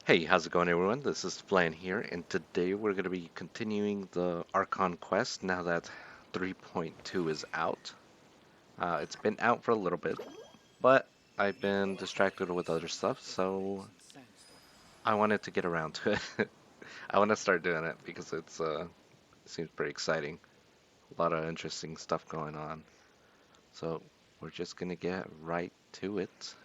Hey, how's it going, everyone? This is Flan here, and today we're going to be continuing the Archon quest now that 3.2 is out. It's been out for a little bit, but I've been distracted with other stuff, so I wanted to get around to it. I want to start doing it because it seems pretty exciting. A lot of interesting stuff going on. So we're just going to get right to it.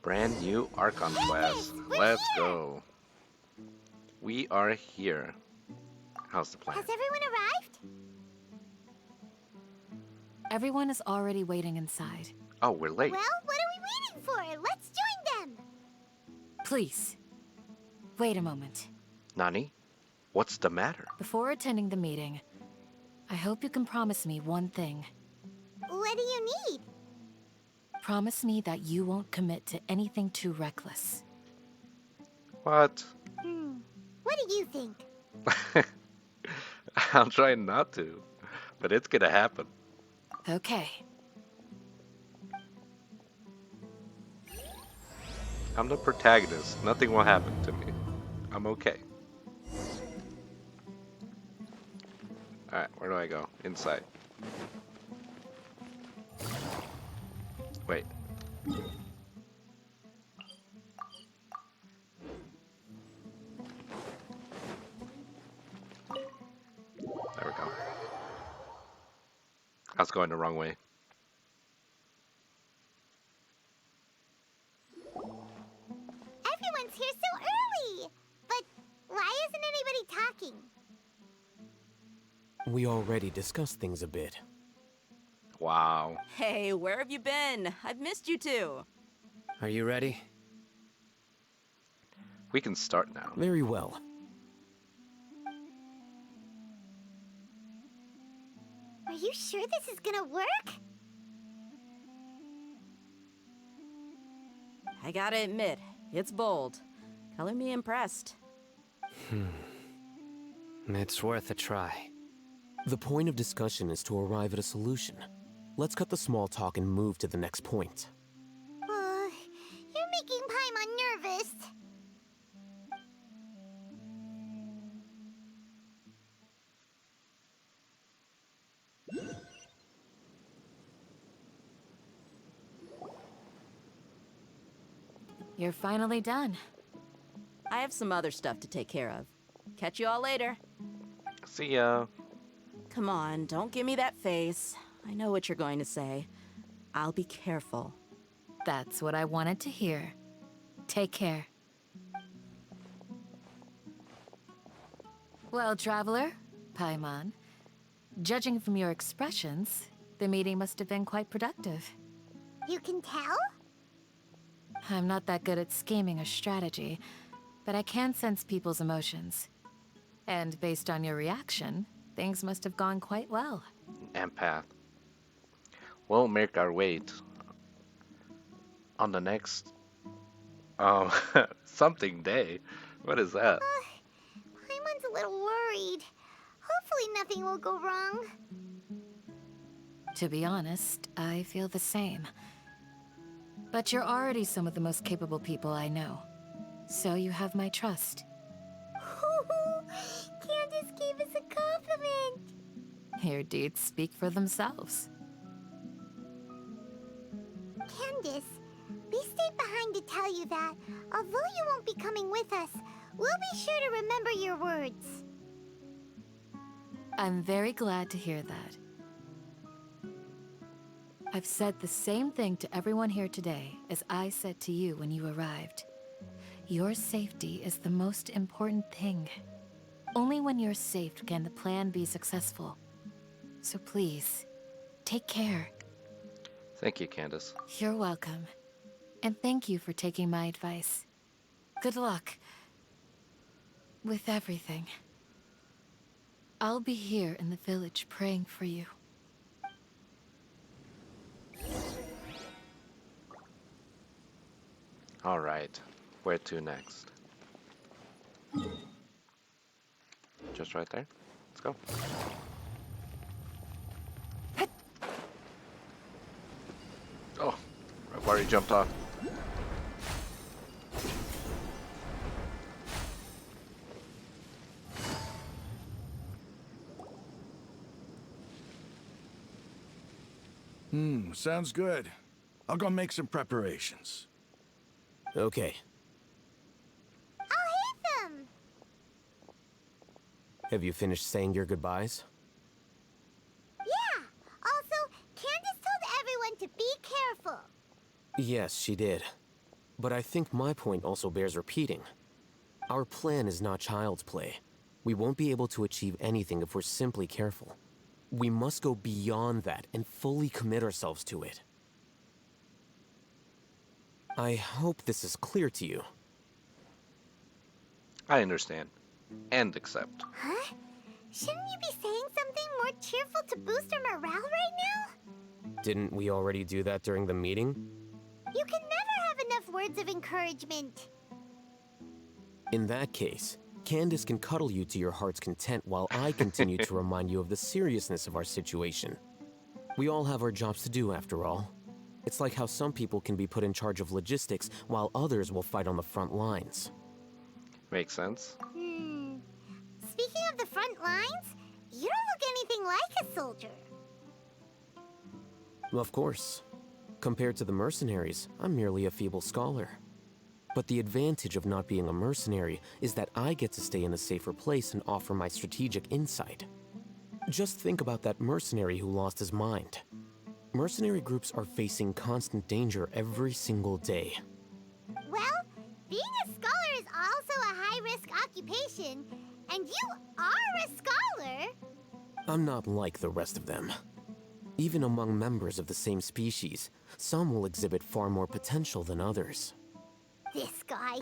Brand new Archon class. Let's go. We are here. How's the plan? Has everyone arrived? Everyone is already waiting inside. Oh, we're late. Well, what are we waiting for? Let's join them! Please, wait a moment. Nani? What's the matter? Before attending the meeting, I hope you can promise me one thing. What do you need? Promise me that you won't commit to anything too reckless. What? What do you think? I'm trying not to, but it's gonna happen. Okay. I'm the protagonist. Nothing will happen to me. I'm okay. Alright, where do I go? Inside. Wait. There we go. I was going the wrong way. Everyone's here so early! But why isn't anybody talking? We already discussed things a bit. Wow. Hey, where have you been? I've missed you two. Are you ready? We can start now. Very well. Are you sure this is gonna work? I gotta admit, it's bold. Color me impressed. It's worth a try. The point of discussion is to arrive at a solution. Let's cut the small talk and move to the next point. You're making Paimon nervous. You're finally done. I have some other stuff to take care of. Catch you all later. See ya. Come on, don't give me that face. I know what you're going to say. I'll be careful. That's what I wanted to hear. Take care. Well, traveler, Paimon, judging from your expressions, the meeting must have been quite productive. You can tell? I'm not that good at scheming or strategy, but I can sense people's emotions. And based on your reaction, things must have gone quite well. Empath. We'll make our way on the next something day. What is that? Paimon's a little worried. Hopefully nothing will go wrong. To be honest, I feel the same. But you're already some of the most capable people I know. So you have my trust. Candace gave us a compliment. Your deeds speak for themselves. Candace, we stayed behind to tell you that, although you won't be coming with us, we'll be sure to remember your words. I'm very glad to hear that. I've said the same thing to everyone here today as I said to you when you arrived. Your safety is the most important thing. Only when you're safe can the plan be successful. So please, take care. Thank you, Candace. You're welcome. And thank you for taking my advice. Good luck with everything. I'll be here in the village praying for you. All right. Where to next? Just right there. Let's go. Oh, I've already jumped off. Sounds good. I'll go make some preparations. Okay. I'll hate them! Have you finished saying your goodbyes? Yeah! Also, Candace told everyone to be careful. Yes, she did. But I think my point also bears repeating. Our plan is not child's play. We won't be able to achieve anything if we're simply careful. We must go beyond that and fully commit ourselves to it. I hope this is clear to you. I understand. And accept. Huh? Shouldn't you be saying something more cheerful to boost our morale right now? Didn't we already do that during the meeting? You can never have enough words of encouragement. In that case, Candace can cuddle you to your heart's content while I continue to remind you of the seriousness of our situation. We all have our jobs to do, after all. It's like how some people can be put in charge of logistics while others will fight on the front lines. Makes sense. Speaking of the front lines, you don't look anything like a soldier. Of course. Compared to the mercenaries, I'm merely a feeble scholar. But the advantage of not being a mercenary is that I get to stay in a safer place and offer my strategic insight. Just think about that mercenary who lost his mind. Mercenary groups are facing constant danger every single day. Well, being a scholar is also a high-risk occupation, and you are a scholar. I'm not like the rest of them. Even among members of the same species, some will exhibit far more potential than others. This guy.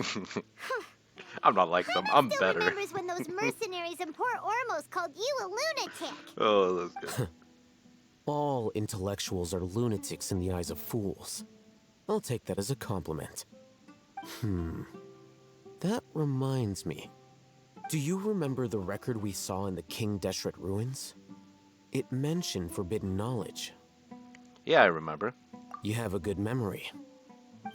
I'm not like them. I'm Still better. remembers when those mercenaries in Port Ormos called you a lunatic. Oh, that's good. All intellectuals are lunatics in the eyes of fools. I'll take that as a compliment. That reminds me. Do you remember the record we saw in the King Deshret ruins? It mentioned forbidden knowledge. Yeah, I remember. You have a good memory.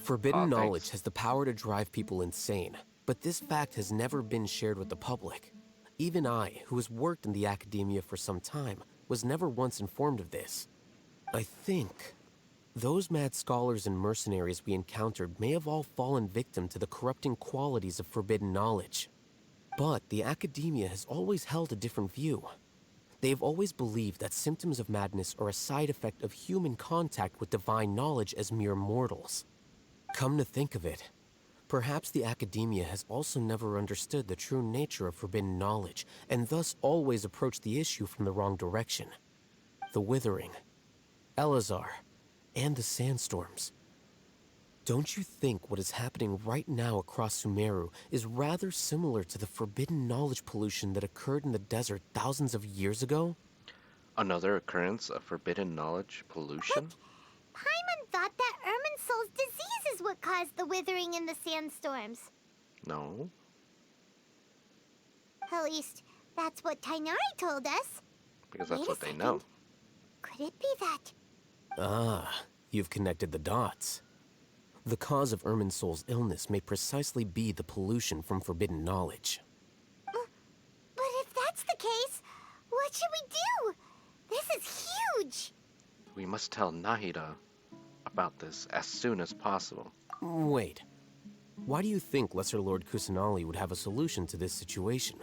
Forbidden Aw, knowledge thanks. has the power to drive people insane, but this fact has never been shared with the public. Even I, who has worked in the academia for some time, was never once informed of this. I think those mad scholars and mercenaries we encountered may have all fallen victim to the corrupting qualities of forbidden knowledge. But the academia has always held a different view. They have always believed that symptoms of madness are a side effect of human contact with divine knowledge as mere mortals. Come to think of it, perhaps the academia has also never understood the true nature of forbidden knowledge, and thus always approached the issue from the wrong direction. The Withering, Elazar, and the sandstorms. Don't you think what is happening right now across Sumeru is rather similar to the forbidden knowledge pollution that occurred in the desert thousands of years ago? Another occurrence of forbidden knowledge pollution? Paimon thought that Irminsul's disease is what caused the withering in the sandstorms. No. At least, that's what Tainari told us. Because that's Wait a what they know. second. Could it be that? Ah, you've connected the dots. The cause of Irminsul's illness may precisely be the pollution from forbidden knowledge. But if that's the case, what should we do? This is huge! We must tell Nahida about this as soon as possible. Wait. Why do you think Lesser Lord Kusanali would have a solution to this situation?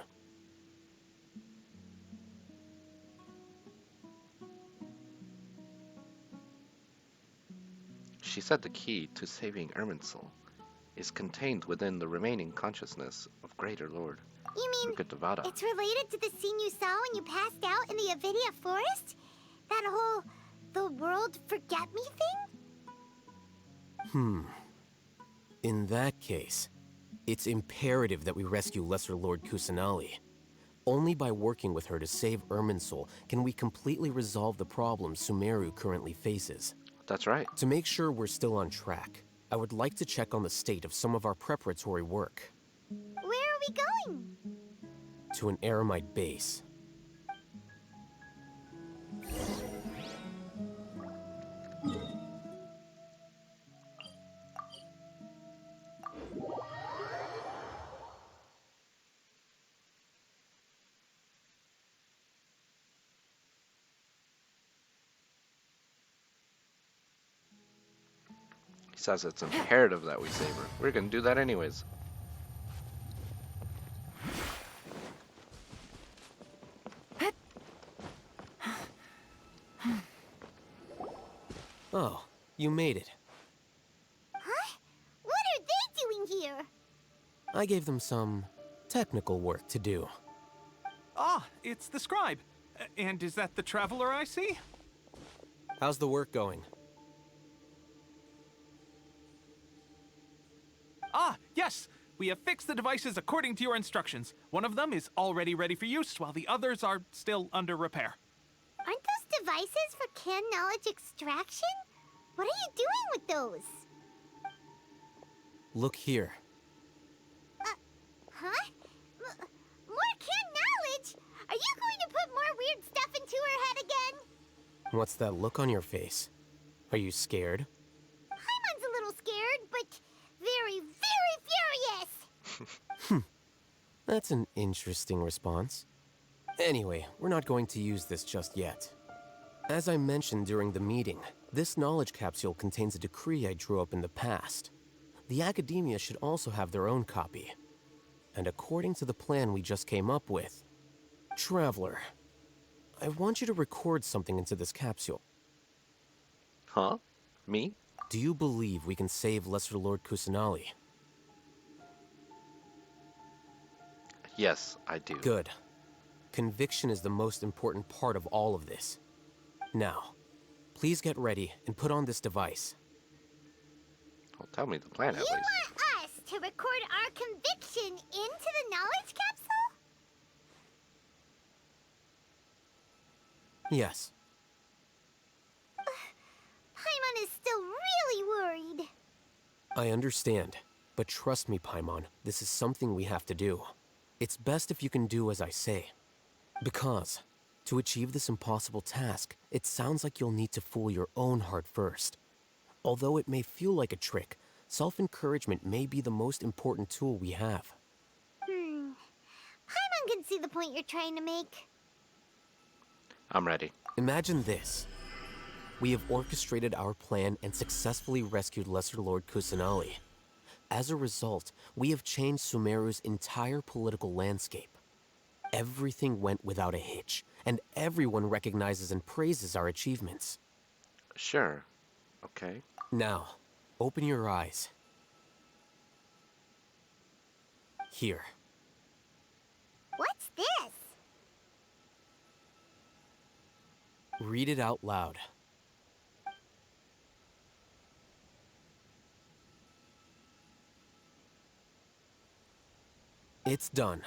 She said the key to saving Irminsul is contained within the remaining consciousness of Greater Lord You mean Rukkhadevata. it's related to the scene you saw when you passed out in the Avidia forest? That whole the world forget me thing? In that case, it's imperative that we rescue Lesser Lord Kusanali. Only by working with her to save Irminsul can we completely resolve the problems Sumeru currently faces. That's right. To make sure we're still on track, I would like to check on the state of some of our preparatory work. Where are we going? To an Eremite base. says it's imperative that we save her. We're gonna do that anyways. Oh, you made it. Huh? What are they doing here? I gave them some technical work to do. Ah, it's the scribe. And is that the traveler I see? How's the work going? Ah, yes! We have fixed the devices according to your instructions. One of them is already ready for use, while the others are still under repair. Aren't those devices for can knowledge extraction? What are you doing with those? Look here. Huh? More can knowledge? Are you going to put more weird stuff into her head again? What's that look on your face? Are you scared? Paimon's a little scared, but very, very furious. That's an interesting response. Anyway, we're not going to use this just yet. As I mentioned during the meeting, this knowledge capsule contains a decree I drew up in the past. The academia should also have their own copy. And according to the plan we just came up with, Traveler, I want you to record something into this capsule. Huh? Me? Do you believe we can save Lesser Lord Kusanali? Yes, I do. Good. Conviction is the most important part of all of this. Now, please get ready and put on this device. Well, tell me the plan at You least. want us to record our conviction into the knowledge capsule? Yes. Paimon is still really worried. I understand, but trust me, Paimon, this is something we have to do. It's best if you can do as I say. Because, to achieve this impossible task, it sounds like you'll need to fool your own heart first. Although it may feel like a trick, self-encouragement may be the most important tool we have. Paimon can see the point you're trying to make. I'm ready. Imagine this. We have orchestrated our plan and successfully rescued Lesser Lord Kusanali. As a result, we have changed Sumeru's entire political landscape. Everything went without a hitch, and everyone recognizes and praises our achievements. Sure. Okay. Now, open your eyes. Here. What's this? Read it out loud. It's done.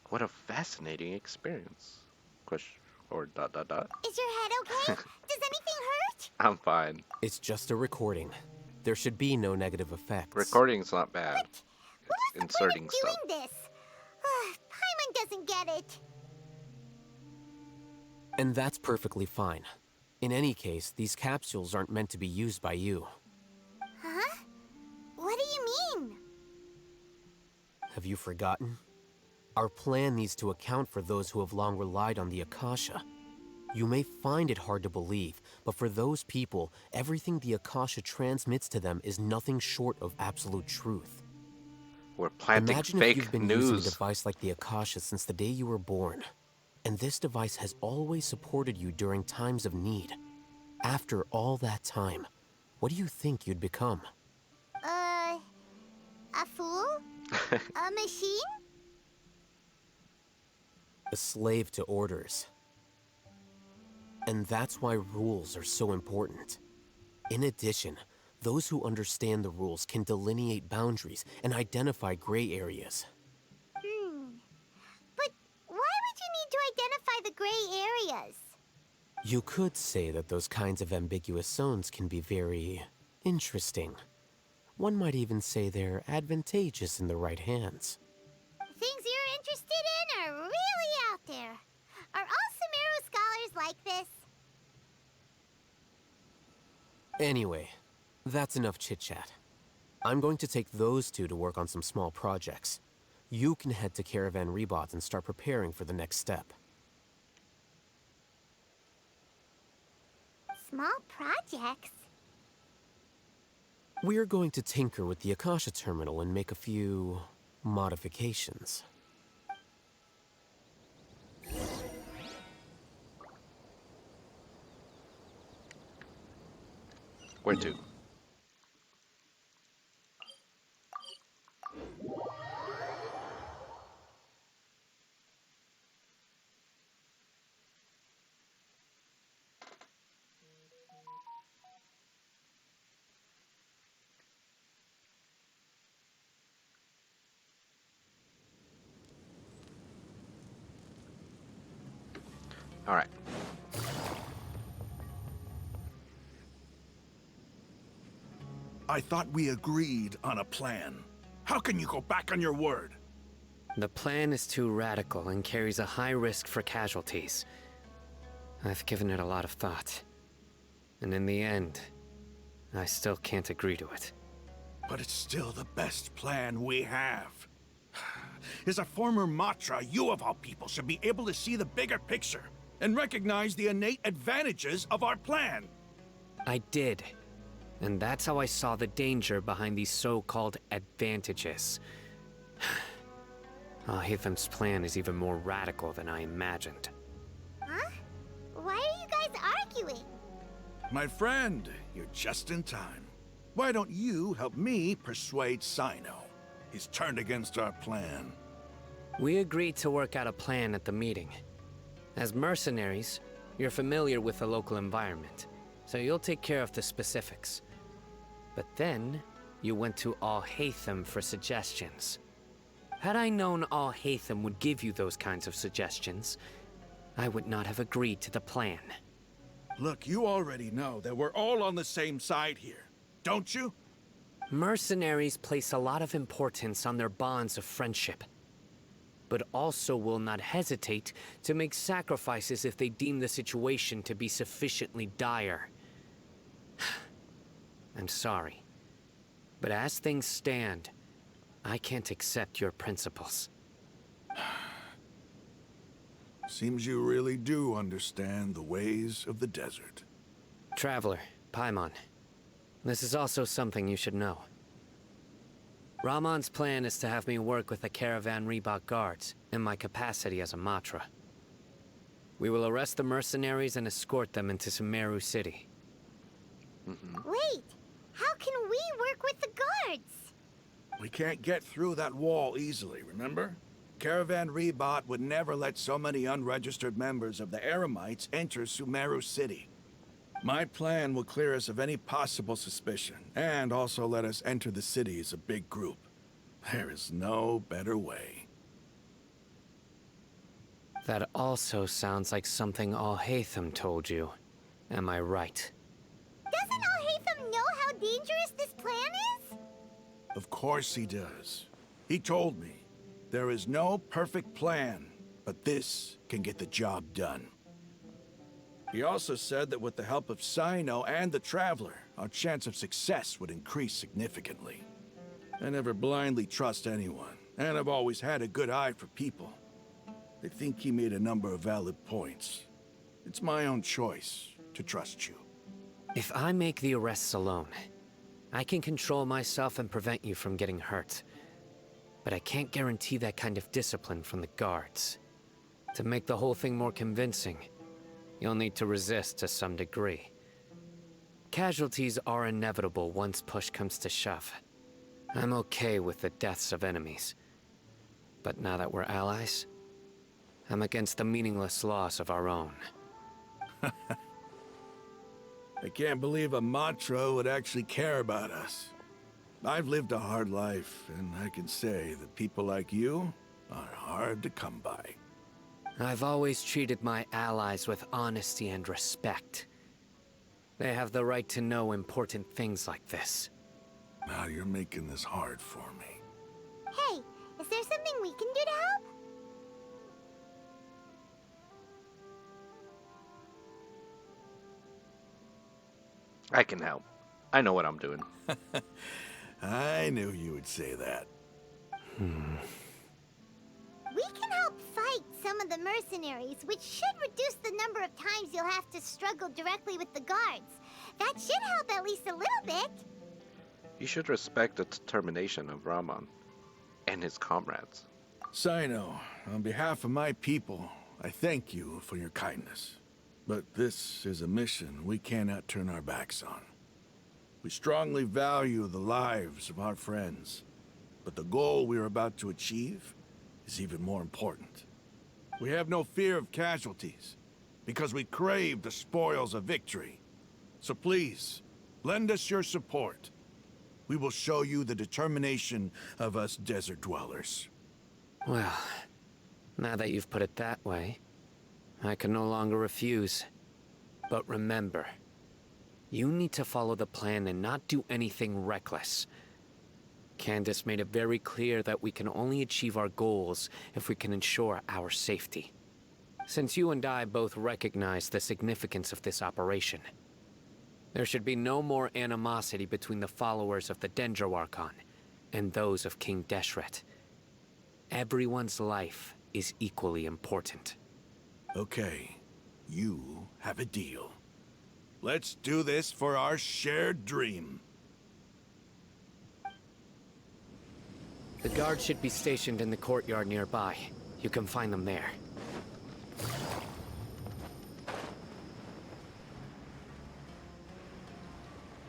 What a fascinating experience. Question or dot dot dot. Is your head okay? Does anything hurt? I'm fine. It's just a recording. There should be no negative effects. Recording's not bad. What was It's the point inserting of stuff. doing this? Paimon doesn't get it. And that's perfectly fine. In any case, these capsules aren't meant to be used by you. Huh? What do you mean? Have you forgotten? Our plan needs to account for those who have long relied on the Akasha. You may find it hard to believe, but for those people, everything the Akasha transmits to them is nothing short of absolute truth. We're planting Imagine fake if you've been using a news. device like the Akasha since the day you were born. And this device has always supported you during times of need. After all that time, what do you think you'd become? A fool? A machine? A slave to orders. And that's why rules are so important. In addition, those who understand the rules can delineate boundaries and identify gray areas. But why would you need to identify the gray areas? You could say that those kinds of ambiguous zones can be very interesting. One might even say they're advantageous in the right hands. Things you're interested in are really out there. Are all Sumeru scholars like this? Anyway, that's enough chit-chat. I'm going to take those two to work on some small projects. You can head to Caravan Rebot and start preparing for the next step. small projects. We're going to tinker with the Akasha terminal and make a few modifications. Where to? All right. I thought we agreed on a plan. How can you go back on your word? The plan is too radical and carries a high risk for casualties. I've given it a lot of thought. And in the end, I still can't agree to it. But it's still the best plan we have. As a former Matra, you of all people should be able to see the bigger picture and recognize the innate advantages of our plan. I did. And that's how I saw the danger behind these so-called advantages. Alhaitham's plan is even more radical than I imagined. Huh? Why are you guys arguing? My friend, you're just in time. Why don't you help me persuade Sino? He's turned against our plan. We agreed to work out a plan at the meeting. As mercenaries, you're familiar with the local environment, so you'll take care of the specifics. But then, you went to Alhaitham for suggestions. Had I known Alhaitham would give you those kinds of suggestions, I would not have agreed to the plan. Look, you already know that we're all on the same side here, don't you? Mercenaries place a lot of importance on their bonds of friendship, but also will not hesitate to make sacrifices if they deem the situation to be sufficiently dire. I'm sorry, but as things stand, I can't accept your principles. Seems you really do understand the ways of the desert. Traveler, Paimon, this is also something you should know. Ramon's plan is to have me work with the Caravan Reebok guards in my capacity as a Matra. We will arrest the mercenaries and escort them into Sumeru City. Wait, how can we work with the guards? We can't get through that wall easily, remember? Caravan Reebok would never let so many unregistered members of the Eremites enter Sumeru City. My plan will clear us of any possible suspicion, and also let us enter the city as a big group. There is no better way. That also sounds like something Alhaitham told you. Am I right? Doesn't Alhaitham know how dangerous this plan is? Of course he does. He told me, there is no perfect plan, but this can get the job done. He also said that with the help of Sino and the Traveler, our chance of success would increase significantly. I never blindly trust anyone, and I've always had a good eye for people. I think he made a number of valid points. It's my own choice to trust you. If I make the arrests alone, I can control myself and prevent you from getting hurt. But I can't guarantee that kind of discipline from the guards. To make the whole thing more convincing, you'll need to resist to some degree. Casualties are inevitable once push comes to shove. I'm okay with the deaths of enemies. But now that we're allies, I'm against the meaningless loss of our own. I can't believe a Matra would actually care about us. I've lived a hard life, and I can say that people like you are hard to come by. I've always treated my allies with honesty and respect. They have the right to know important things like this. Now you're making this hard for me. Hey, is there something we can do to help? I can help. I know what I'm doing. I knew you would say that. We can help fight so some of the mercenaries, which should reduce the number of times you'll have to struggle directly with the guards. That should help at least a little bit. You should respect the determination of Ramon and his comrades. Sino, on behalf of my people, I thank you for your kindness. But this is a mission we cannot turn our backs on. We strongly value the lives of our friends, but the goal we are about to achieve is even more important. We have no fear of casualties, because we crave the spoils of victory. So please, lend us your support. We will show you the determination of us desert dwellers. Well, now that you've put it that way, I can no longer refuse. But remember, you need to follow the plan and not do anything reckless. Candace made it very clear that we can only achieve our goals if we can ensure our safety. Since you and I both recognize the significance of this operation, there should be no more animosity between the followers of the Sumeru Archon and those of King Deshret. Everyone's life is equally important. Okay, you have a deal. Let's do this for our shared dream. The guards should be stationed in the courtyard nearby. You can find them there.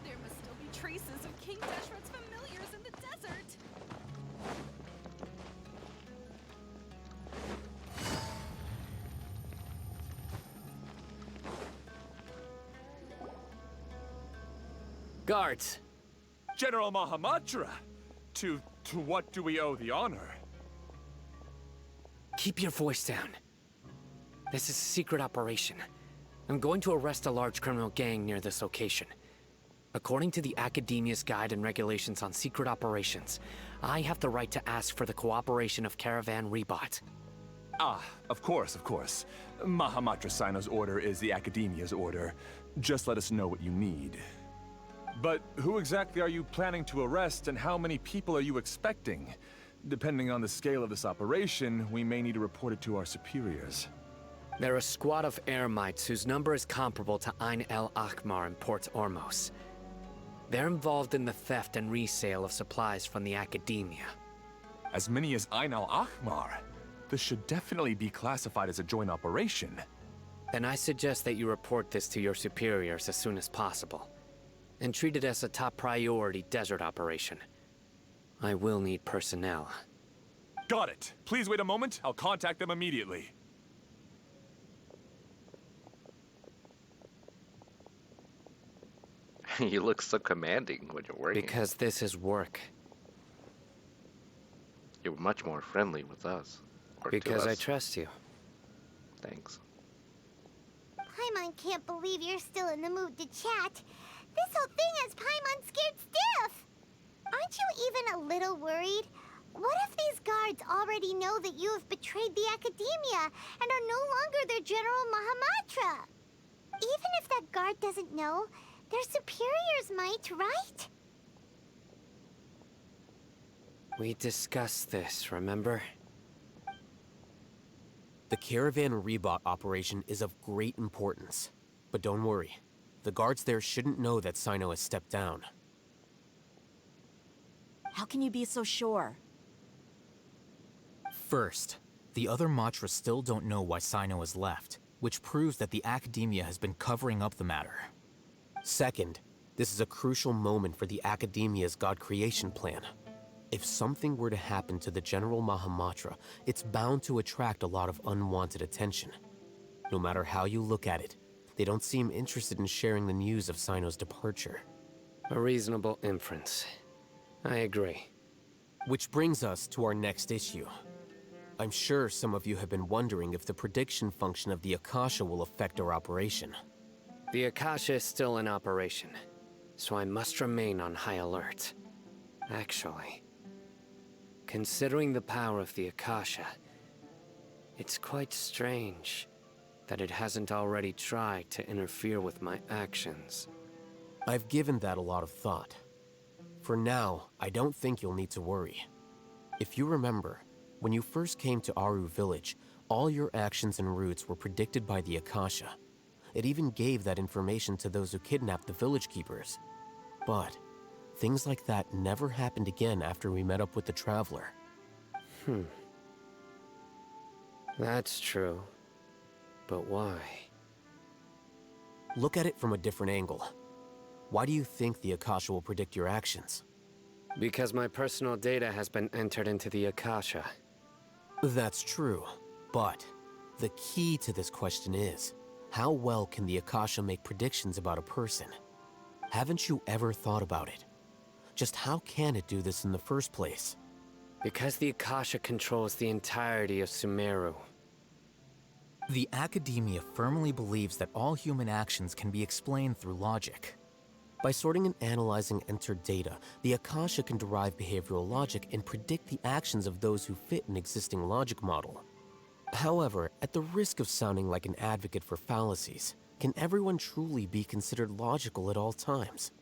There must still be traces of King Deshret's familiars in the desert. Guards! General Mahamatra! To what do we owe the honor? Keep your voice down. This is a secret operation. I'm going to arrest a large criminal gang near this location. According to the Academia's Guide and Regulations on Secret Operations, I have the right to ask for the cooperation of Caravan Rebot. Ah, of course, of course. Mahamatra Sino's order is the Academia's order. Just let us know what you need. But who exactly are you planning to arrest, and how many people are you expecting? Depending on the scale of this operation, we may need to report it to our superiors. They're a squad of Eremites whose number is comparable to Ain el Akhmar in Port Ormos. They're involved in the theft and resale of supplies from the Academia. As many as Ain al-Akhmar? This should definitely be classified as a joint operation. Then I suggest that you report this to your superiors as soon as possible, and treat it as a top priority desert operation. I will need personnel. Got it. Please wait a moment. I'll contact them immediately. You look so commanding when you're working. Because this is work. You're much more friendly with us. Or to Because I us. trust you. Thanks. Paimon can't believe you're still in the mood to chat. This whole thing has Paimon scared stiff. Aren't you even a little worried? What if these guards already know that you have betrayed the Academia and are no longer their General Mahamatra? Even if that guard doesn't know, their superiors might, right? We discussed this, remember? The Caravan Rebot operation is of great importance. But don't worry, the guards there shouldn't know that Sino has stepped down. How can you be so sure? First, the other Matra still don't know why Sino has left, which proves that the Academia has been covering up the matter. Second, this is a crucial moment for the Academia's God creation plan. If something were to happen to the General Mahamatra, it's bound to attract a lot of unwanted attention. No matter how you look at it, they don't seem interested in sharing the news of Sino's departure. A reasonable inference. I agree. Which brings us to our next issue. I'm sure some of you have been wondering if the prediction function of the Akasha will affect our operation. The Akasha is still in operation, so I must remain on high alert. Actually, considering the power of the Akasha, it's quite strange that it hasn't already tried to interfere with my actions. I've given that a lot of thought. For now, I don't think you'll need to worry. If you remember, when you first came to Aru Village, All your actions and routes were predicted by the Akasha. It even gave that information to those who kidnapped the village keepers. But things like that never happened again after we met up with the Traveler. That's true. But why? Look at it from a different angle. Why do you think the Akasha will predict your actions? Because my personal data has been entered into the Akasha. That's true, but the key to this question is, how well can the Akasha make predictions about a person? Haven't you ever thought about it? Just how can it do this in the first place? Because the Akasha controls the entirety of Sumeru. The Academia firmly believes that all human actions can be explained through logic. By sorting and analyzing entered data, the Akasha can derive behavioral logic and predict the actions of those who fit an existing logic model. However, at the risk of sounding like an advocate for fallacies, can everyone truly be considered logical at all times?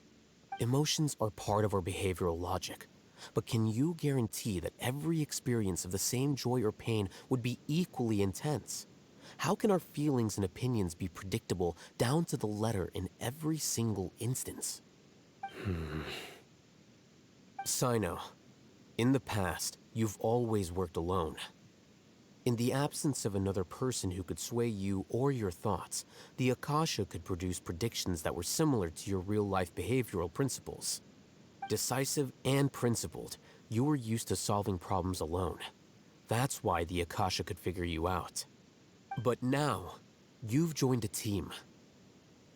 Emotions are part of our behavioral logic, but can you guarantee that every experience of the same joy or pain would be equally intense? How can our feelings and opinions be predictable down to the letter in every single instance? Sino, in the past, you've always worked alone. In the absence of another person who could sway you or your thoughts, the Akasha could produce predictions that were similar to your real-life behavioral principles. Decisive and principled, you were used to solving problems alone. That's why the Akasha could figure you out. But now, you've joined a team.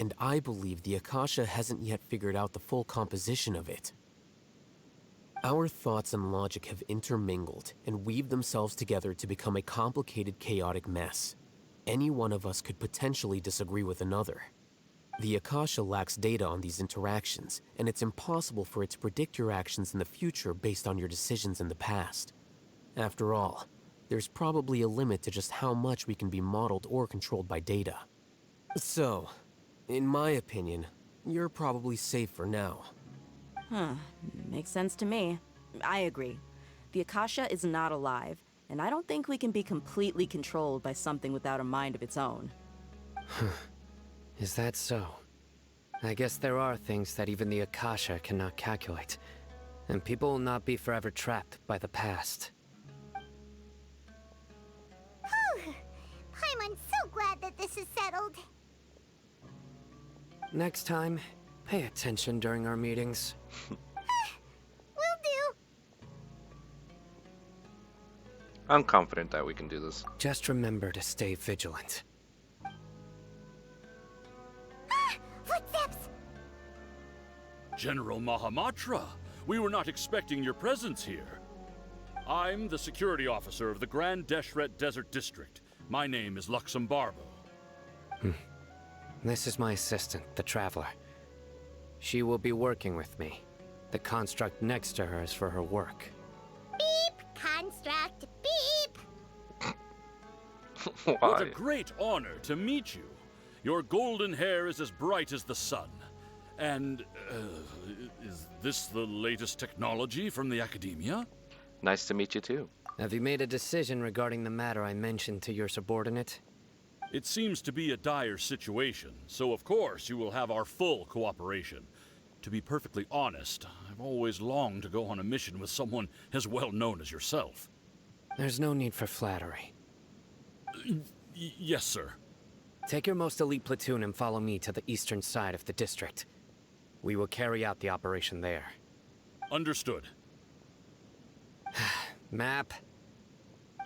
And I believe the Akasha hasn't yet figured out the full composition of it. Our thoughts and logic have intermingled and weaved themselves together to become a complicated, chaotic mess. Any one of us could potentially disagree with another. The Akasha lacks data on these interactions, and it's impossible for it to predict your actions in the future based on your decisions in the past. After all, there's probably a limit to just how much we can be modeled or controlled by data. So, in my opinion, you're probably safe for now. Makes sense to me. I agree. The Akasha is not alive, and I don't think we can be completely controlled by something without a mind of its own. Is that so? I guess there are things that even the Akasha cannot calculate, and people will not be forever trapped by the past. Whew. Paimon's so glad that this is settled. Next time, pay attention during our meetings. Will do. I'm confident that we can do this. Just remember to stay vigilant. Footsteps! General Mahamatra, we were not expecting your presence here. I'm the security officer of the Grand Deshret Desert District. My name is Luxembarbo. This is my assistant, the Traveler. She will be working with me. The construct next to her is for her work. Beep! Construct, beep! What a great honor to meet you. Your golden hair is as bright as the sun. And, is this the latest technology from the Academia? Nice to meet you too. Have you made a decision regarding the matter I mentioned to your subordinate? It seems to be a dire situation, so of course you will have our full cooperation. To be perfectly honest, I've always longed to go on a mission with someone as well known as yourself. There's no need for flattery. Yes, sir. Take your most elite platoon and follow me to the eastern side of the district. We will carry out the operation there. Understood. Map.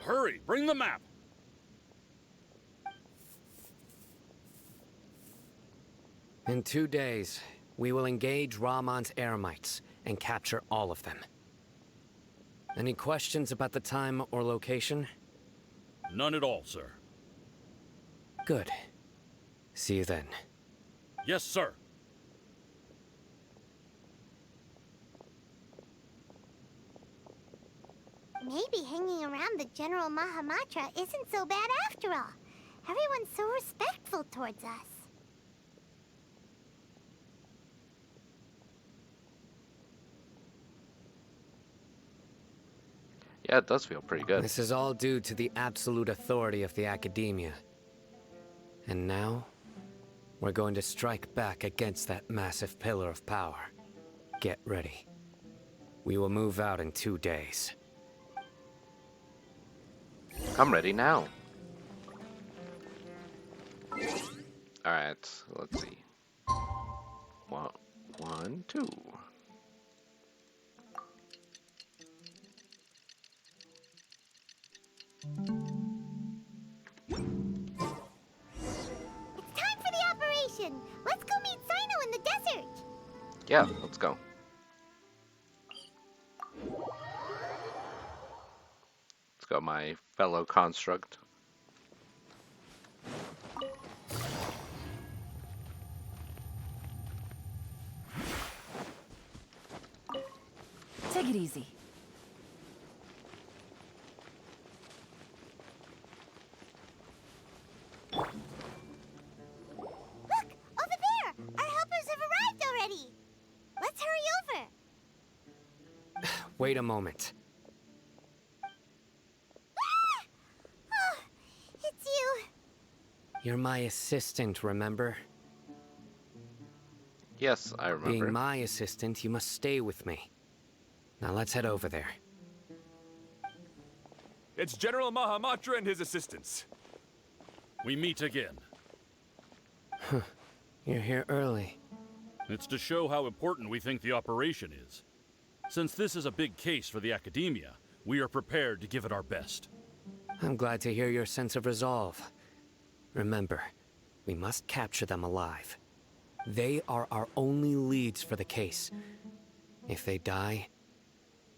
Hurry, bring the map! In 2 days, we will engage Rahman's Eremites and capture all of them. Any questions about the time or location? None at all, sir. Good. See you then. Yes, sir. Maybe hanging around the General Mahamatra isn't so bad after all. Everyone's so respectful towards us. Yeah, it does feel pretty good. This is all due to the absolute authority of the Academia. And now, we're going to strike back against that massive pillar of power. Get ready. We will move out in 2 days. I'm ready now. Alright, let's see. One, two. It's time for the operation. Let's go meet Sino in the desert. Yeah, let's go. Let's go, my fellow construct. Take it easy. Look, over there. Our helpers have arrived already. Let's hurry over. Wait a moment. Ah! Oh, it's you. You're my assistant, remember? Yes, I remember. Being my assistant, you must stay with me. Now let's head over there. It's General Mahamatra and his assistants. We meet again. You're here early. It's to show how important we think the operation is. Since this is a big case for the Academia, we are prepared to give it our best. I'm glad to hear your sense of resolve. Remember, we must capture them alive. They are our only leads for the case. If they die,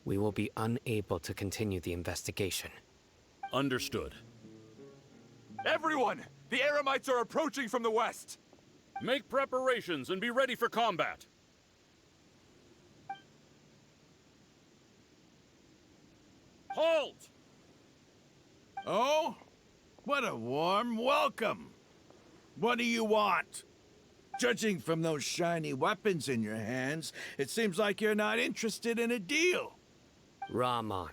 we will be unable to continue the investigation. Understood. Everyone! The Eremites are approaching from the west! Make preparations and be ready for combat. Halt! Oh? What a warm welcome. What do you want? Judging from those shiny weapons in your hands, it seems like you're not interested in a deal. Rahman,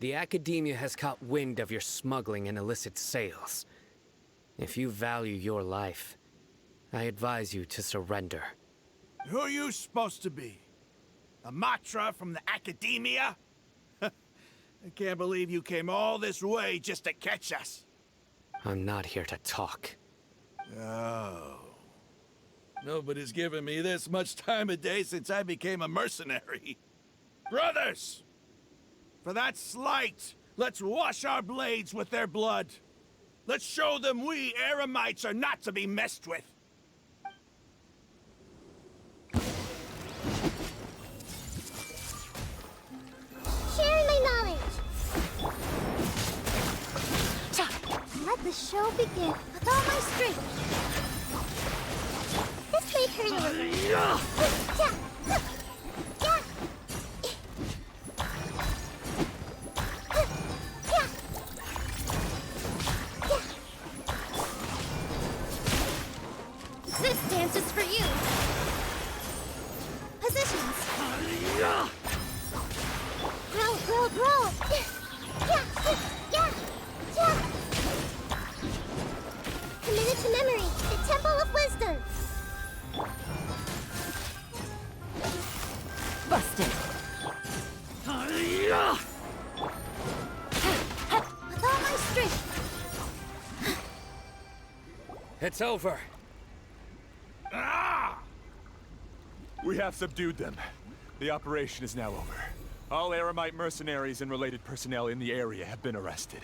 the Academia has caught wind of your smuggling and illicit sales. If you value your life, I advise you to surrender. Who are you supposed to be? A Matra from the Academia? I can't believe you came all this way just to catch us. I'm not here to talk. Oh. Nobody's given me this much time of day since I became a mercenary. Brothers! For that slight, let's wash our blades with their blood. Let's show them we Eremites are not to be messed with. Sharing my knowledge. Let the show begin with all my strength. This may hurt a little. Yeah. This dance is for you. Positions. Grow. Yeah. Committed to memory, the Temple of Wisdom. Busted. With all my strength. It's over. We have subdued them. The operation is now over. All Eremite mercenaries and related personnel in the area have been arrested.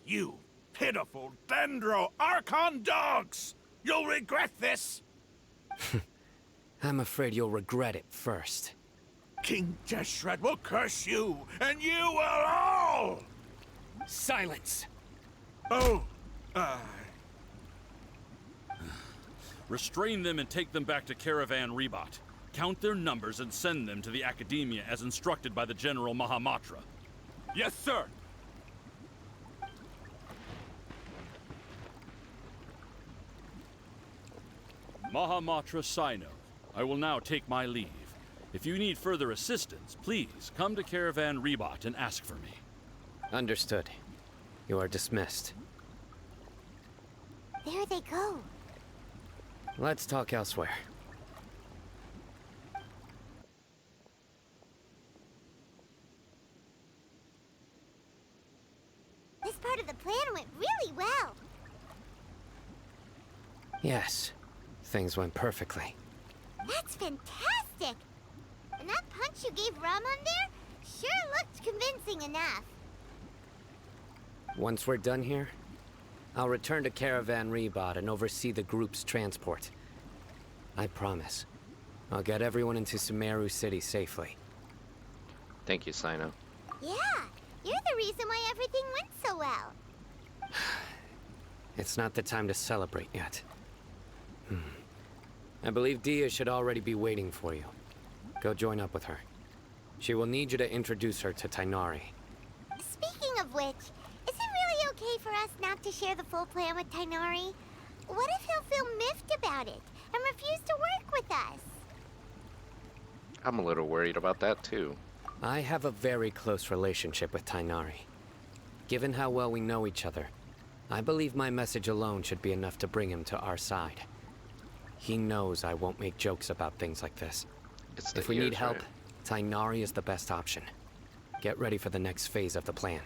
You pitiful Dendro Archon dogs! You'll regret this! I'm afraid you'll regret it first. King Deshret will curse you, and you will all! Silence! Oh, Restrain them and take them back to Caravan Rebat. Count their numbers and send them to the Academia as instructed by the General Mahamatra. Yes, sir! Mahamatra Sino, I will now take my leave. If you need further assistance, please come to Caravan Rebot and ask for me. Understood. You are dismissed. There they go. Let's talk elsewhere. This part of the plan went really well. Yes, things went perfectly. That's fantastic! And that punch you gave Ramon there sure looked convincing enough. Once we're done here, I'll return to Caravan Rebot and oversee the group's transport. I promise. I'll get everyone into Sumeru City safely. Thank you, Sino. Yeah, you're the reason why everything went so well. It's not the time to celebrate yet. I believe Dia should already be waiting for you. Go join up with her. She will need you to introduce her to Tainari. Speaking of which, is it really okay for us not to share the full plan with Tainari? What if he'll feel miffed about it and refuse to work with us? I'm a little worried about that too. I have a very close relationship with Tainari. Given how well we know each other, I believe my message alone should be enough to bring him to our side. He knows I won't make jokes about things like this. If we need help, right? Tainari is the best option. Get ready for the next phase of the plan.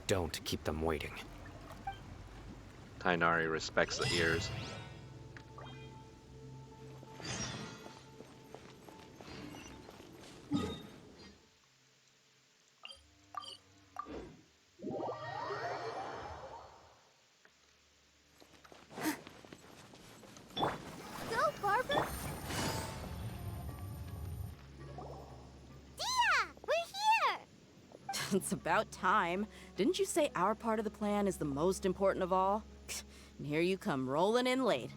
Don't keep them waiting. Tainari respects the ears. Go, Barbara! Dia! We're here! It's about time. Didn't you say our part of the plan is the most important of all? And here you come rolling in late.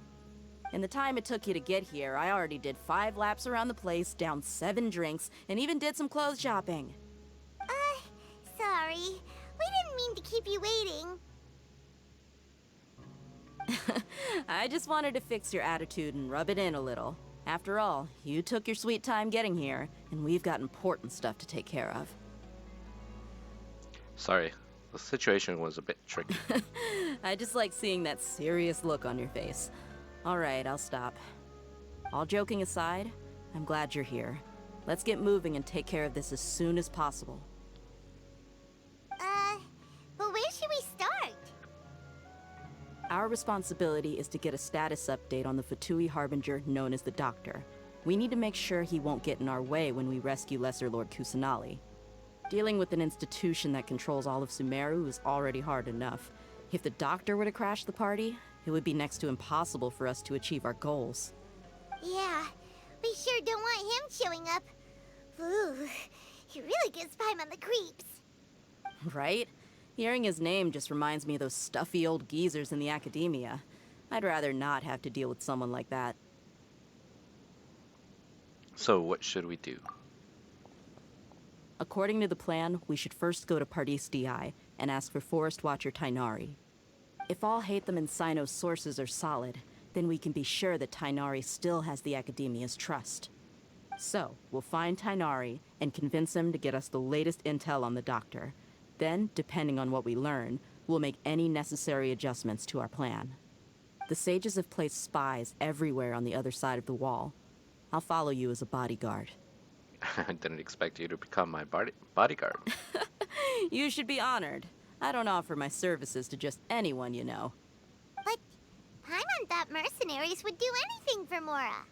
In the time it took you to get here, I already did 5 laps around the place, downed 7 drinks, and even did some clothes shopping. Sorry. We didn't mean to keep you waiting. I just wanted to fix your attitude and rub it in a little. After all, you took your sweet time getting here, and we've got important stuff to take care of. Sorry, the situation was a bit tricky. I just like seeing that serious look on your face. All right, I'll stop. All joking aside, I'm glad you're here. Let's get moving and take care of this as soon as possible. But where should we start? Our responsibility is to get a status update on the Fatui Harbinger known as the Doctor. We need to make sure he won't get in our way when we rescue Lesser Lord Kusanali. Dealing with an institution that controls all of Sumeru is already hard enough. If the Doctor were to crash the party, it would be next to impossible for us to achieve our goals. Yeah, we sure don't want him showing up. Ooh, he really gives Paimon the creeps. Right? Hearing his name just reminds me of those stuffy old geezers in the academia. I'd rather not have to deal with someone like that. So what should we do? According to the plan, we should first go to Pardis Di and ask for Forest Watcher Tainari. If all Hatham and Sino's sources are solid, then we can be sure that Tainari still has the Academia's trust. So, we'll find Tainari and convince him to get us the latest intel on the Doctor. Then, depending on what we learn, we'll make any necessary adjustments to our plan. The sages have placed spies everywhere on the other side of the wall. I'll follow you as a bodyguard. I didn't expect you to become my bodyguard. You should be honored. I don't offer my services to just anyone you know. But Paimon thought mercenaries would do anything for Mora.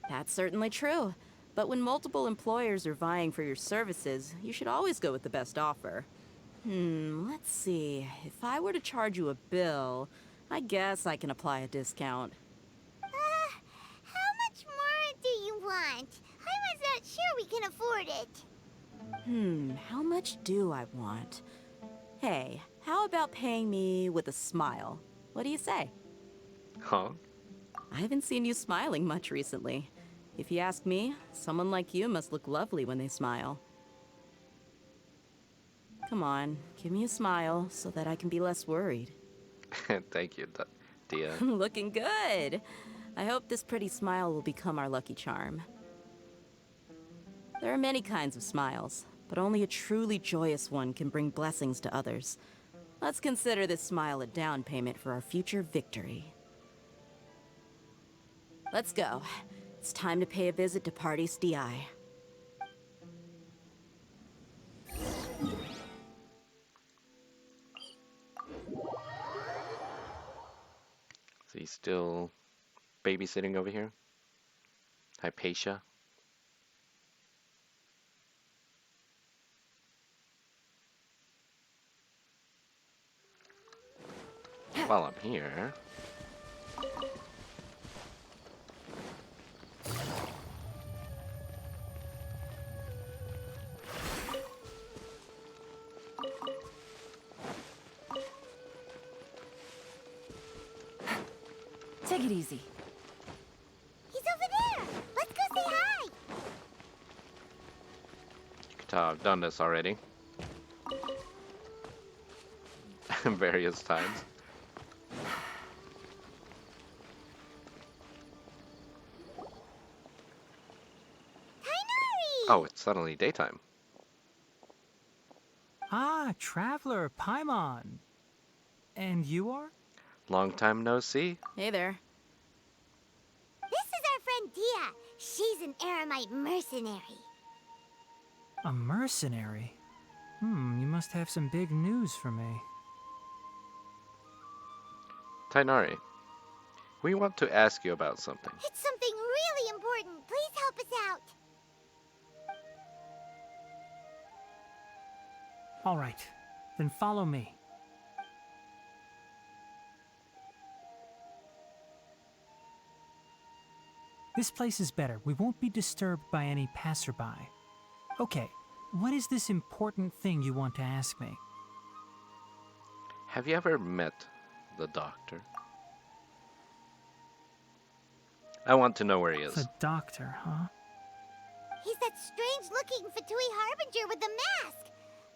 That's certainly true. But when multiple employers are vying for your services, you should always go with the best offer. Let's see. If I were to charge you a bill, I guess I can apply a discount. How much more do you want? I was not sure we can afford it. How much do I want? Hey, how about paying me with a smile? What do you say? Huh? I haven't seen you smiling much recently. If you ask me, someone like you must look lovely when they smile. Come on, give me a smile so that I can be less worried. Thank you, Dia. Looking good! I hope this pretty smile will become our lucky charm. There are many kinds of smiles, but only a truly joyous one can bring blessings to others. Let's consider this smile a down payment for our future victory. Let's go. It's time to pay a visit to Party's DI. Is he still babysitting over here? Hypatia? While I'm here... Take it easy. He's over there! Let's go say hi! You can tell I've done this already. Various times. Tainari! Oh, it's suddenly daytime. Ah, Traveler, Paimon. And you are? Long time no see. Hey there. This is our friend Dia. She's an Aramite mercenary. A mercenary? You must have some big news for me. Tainari, we want to ask you about something. It's something really important. Please help us out. All right, then follow me. This place is better. We won't be disturbed by any passerby. Okay, what is this important thing you want to ask me? Have you ever met the doctor? I want to know where he is. The doctor, huh? He's that strange-looking Fatui Harbinger with the mask.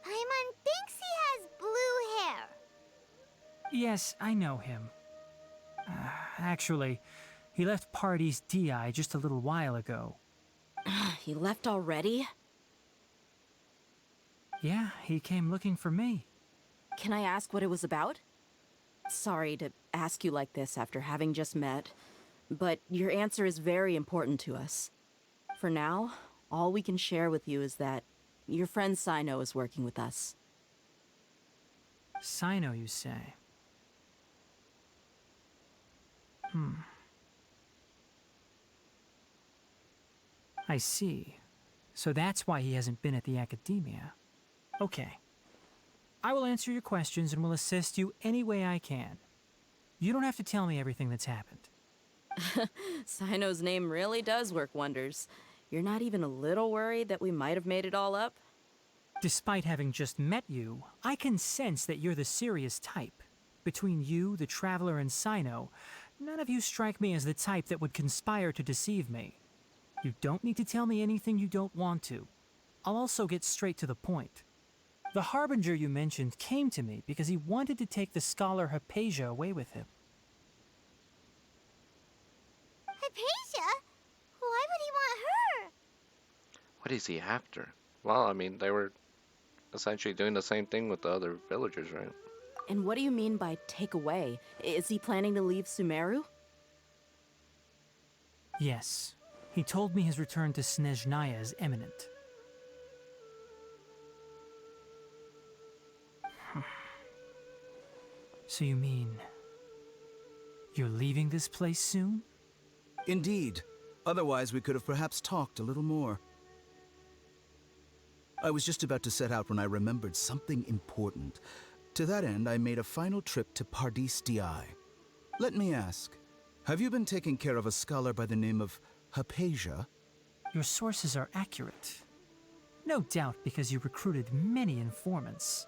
Paimon thinks he has blue hair. Yes, I know him. Actually, he left Party's DI just a little while ago. He left already? Yeah, he came looking for me. Can I ask what it was about? Sorry to ask you like this after having just met, but your answer is very important to us. For now, all we can share with you is that your friend Sino is working with us. Sino, you say? I see. So that's why he hasn't been at the academia. Okay. I will answer your questions and will assist you any way I can. You don't have to tell me everything that's happened. Sino's name really does work wonders. You're not even a little worried that we might have made it all up? Despite having just met you, I can sense that you're the serious type. Between you, the Traveler, and Sino, none of you strike me as the type that would conspire to deceive me. You don't need to tell me anything you don't want to. I'll also get straight to the point. The Harbinger you mentioned came to me because he wanted to take the scholar Hypatia away with him. Hypatia? Why would he want her? What is he after? Well, I mean, they were essentially doing the same thing with the other villagers, right? And what do you mean by take away? Is he planning to leave Sumeru? Yes. He told me his return to Snezhnaya is imminent. So you mean... you're leaving this place soon? Indeed. Otherwise, we could have perhaps talked a little more. I was just about to set out when I remembered something important. To that end, I made a final trip to Pardis Di. Let me ask, have you been taking care of a scholar by the name of Hypatia? Your sources are accurate. No doubt because you recruited many informants.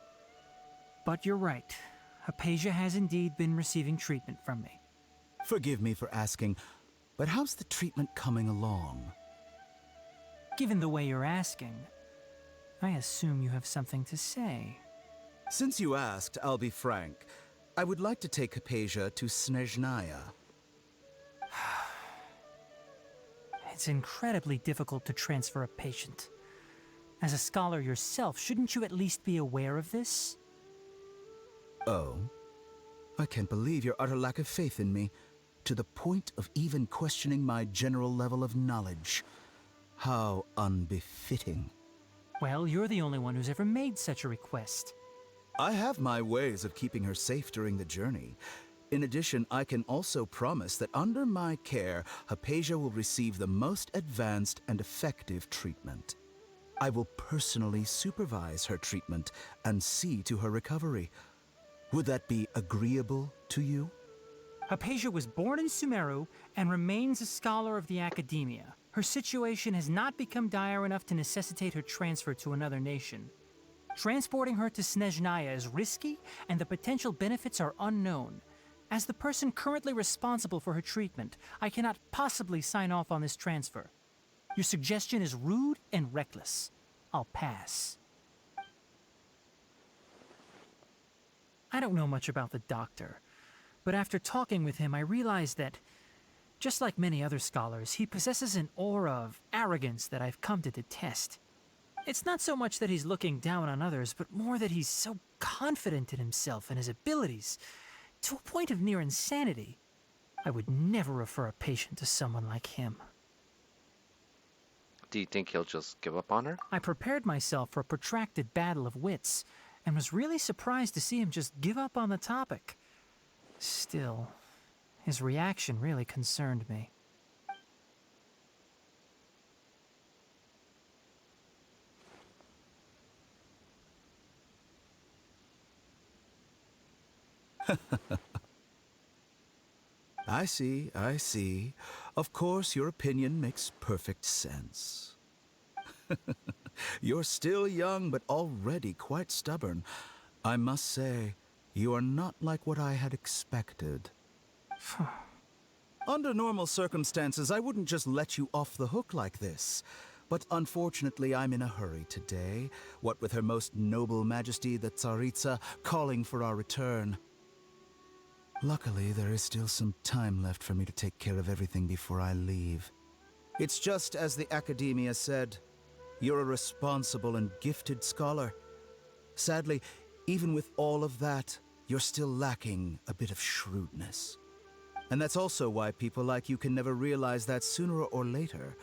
But you're right. Hypatia has indeed been receiving treatment from me. Forgive me for asking, but how's the treatment coming along? Given the way you're asking, I assume you have something to say. Since you asked, I'll be frank. I would like to take Hypatia to Snezhnaya. It's incredibly difficult to transfer a patient. As a scholar yourself, shouldn't you at least be aware of this? Oh? I can't believe your utter lack of faith in me, to the point of even questioning my general level of knowledge. How unbefitting. Well, you're the only one who's ever made such a request. I have my ways of keeping her safe during the journey. In addition, I can also promise that under my care, Hypatia will receive the most advanced and effective treatment. I will personally supervise her treatment and see to her recovery. Would that be agreeable to you? Hypatia was born in Sumeru and remains a scholar of the Academia. Her situation has not become dire enough to necessitate her transfer to another nation. Transporting her to Snezhnaya is risky, and the potential benefits are unknown. As the person currently responsible for her treatment, I cannot possibly sign off on this transfer. Your suggestion is rude and reckless. I'll pass. I don't know much about the doctor, but after talking with him, I realized that, just like many other scholars, he possesses an aura of arrogance that I've come to detest. It's not so much that he's looking down on others, but more that he's so confident in himself and his abilities, to a point of near insanity. I would never refer a patient to someone like him. Do you think he'll just give up on her? I prepared myself for a protracted battle of wits, and was really surprised to see him just give up on the topic. Still, his reaction really concerned me. I see, I see. Of course, your opinion makes perfect sense. You're still young, but already quite stubborn. I must say, you are not like what I had expected. Under normal circumstances, I wouldn't just let you off the hook like this. But unfortunately, I'm in a hurry today, what with Her Most Noble Majesty the Tsaritsa calling for our return. Luckily, there is still some time left for me to take care of everything before I leave. It's just as the Academia said, you're a responsible and gifted scholar. Sadly, even with all of that, you're still lacking a bit of shrewdness. And that's also why people like you can never realize that sooner or later,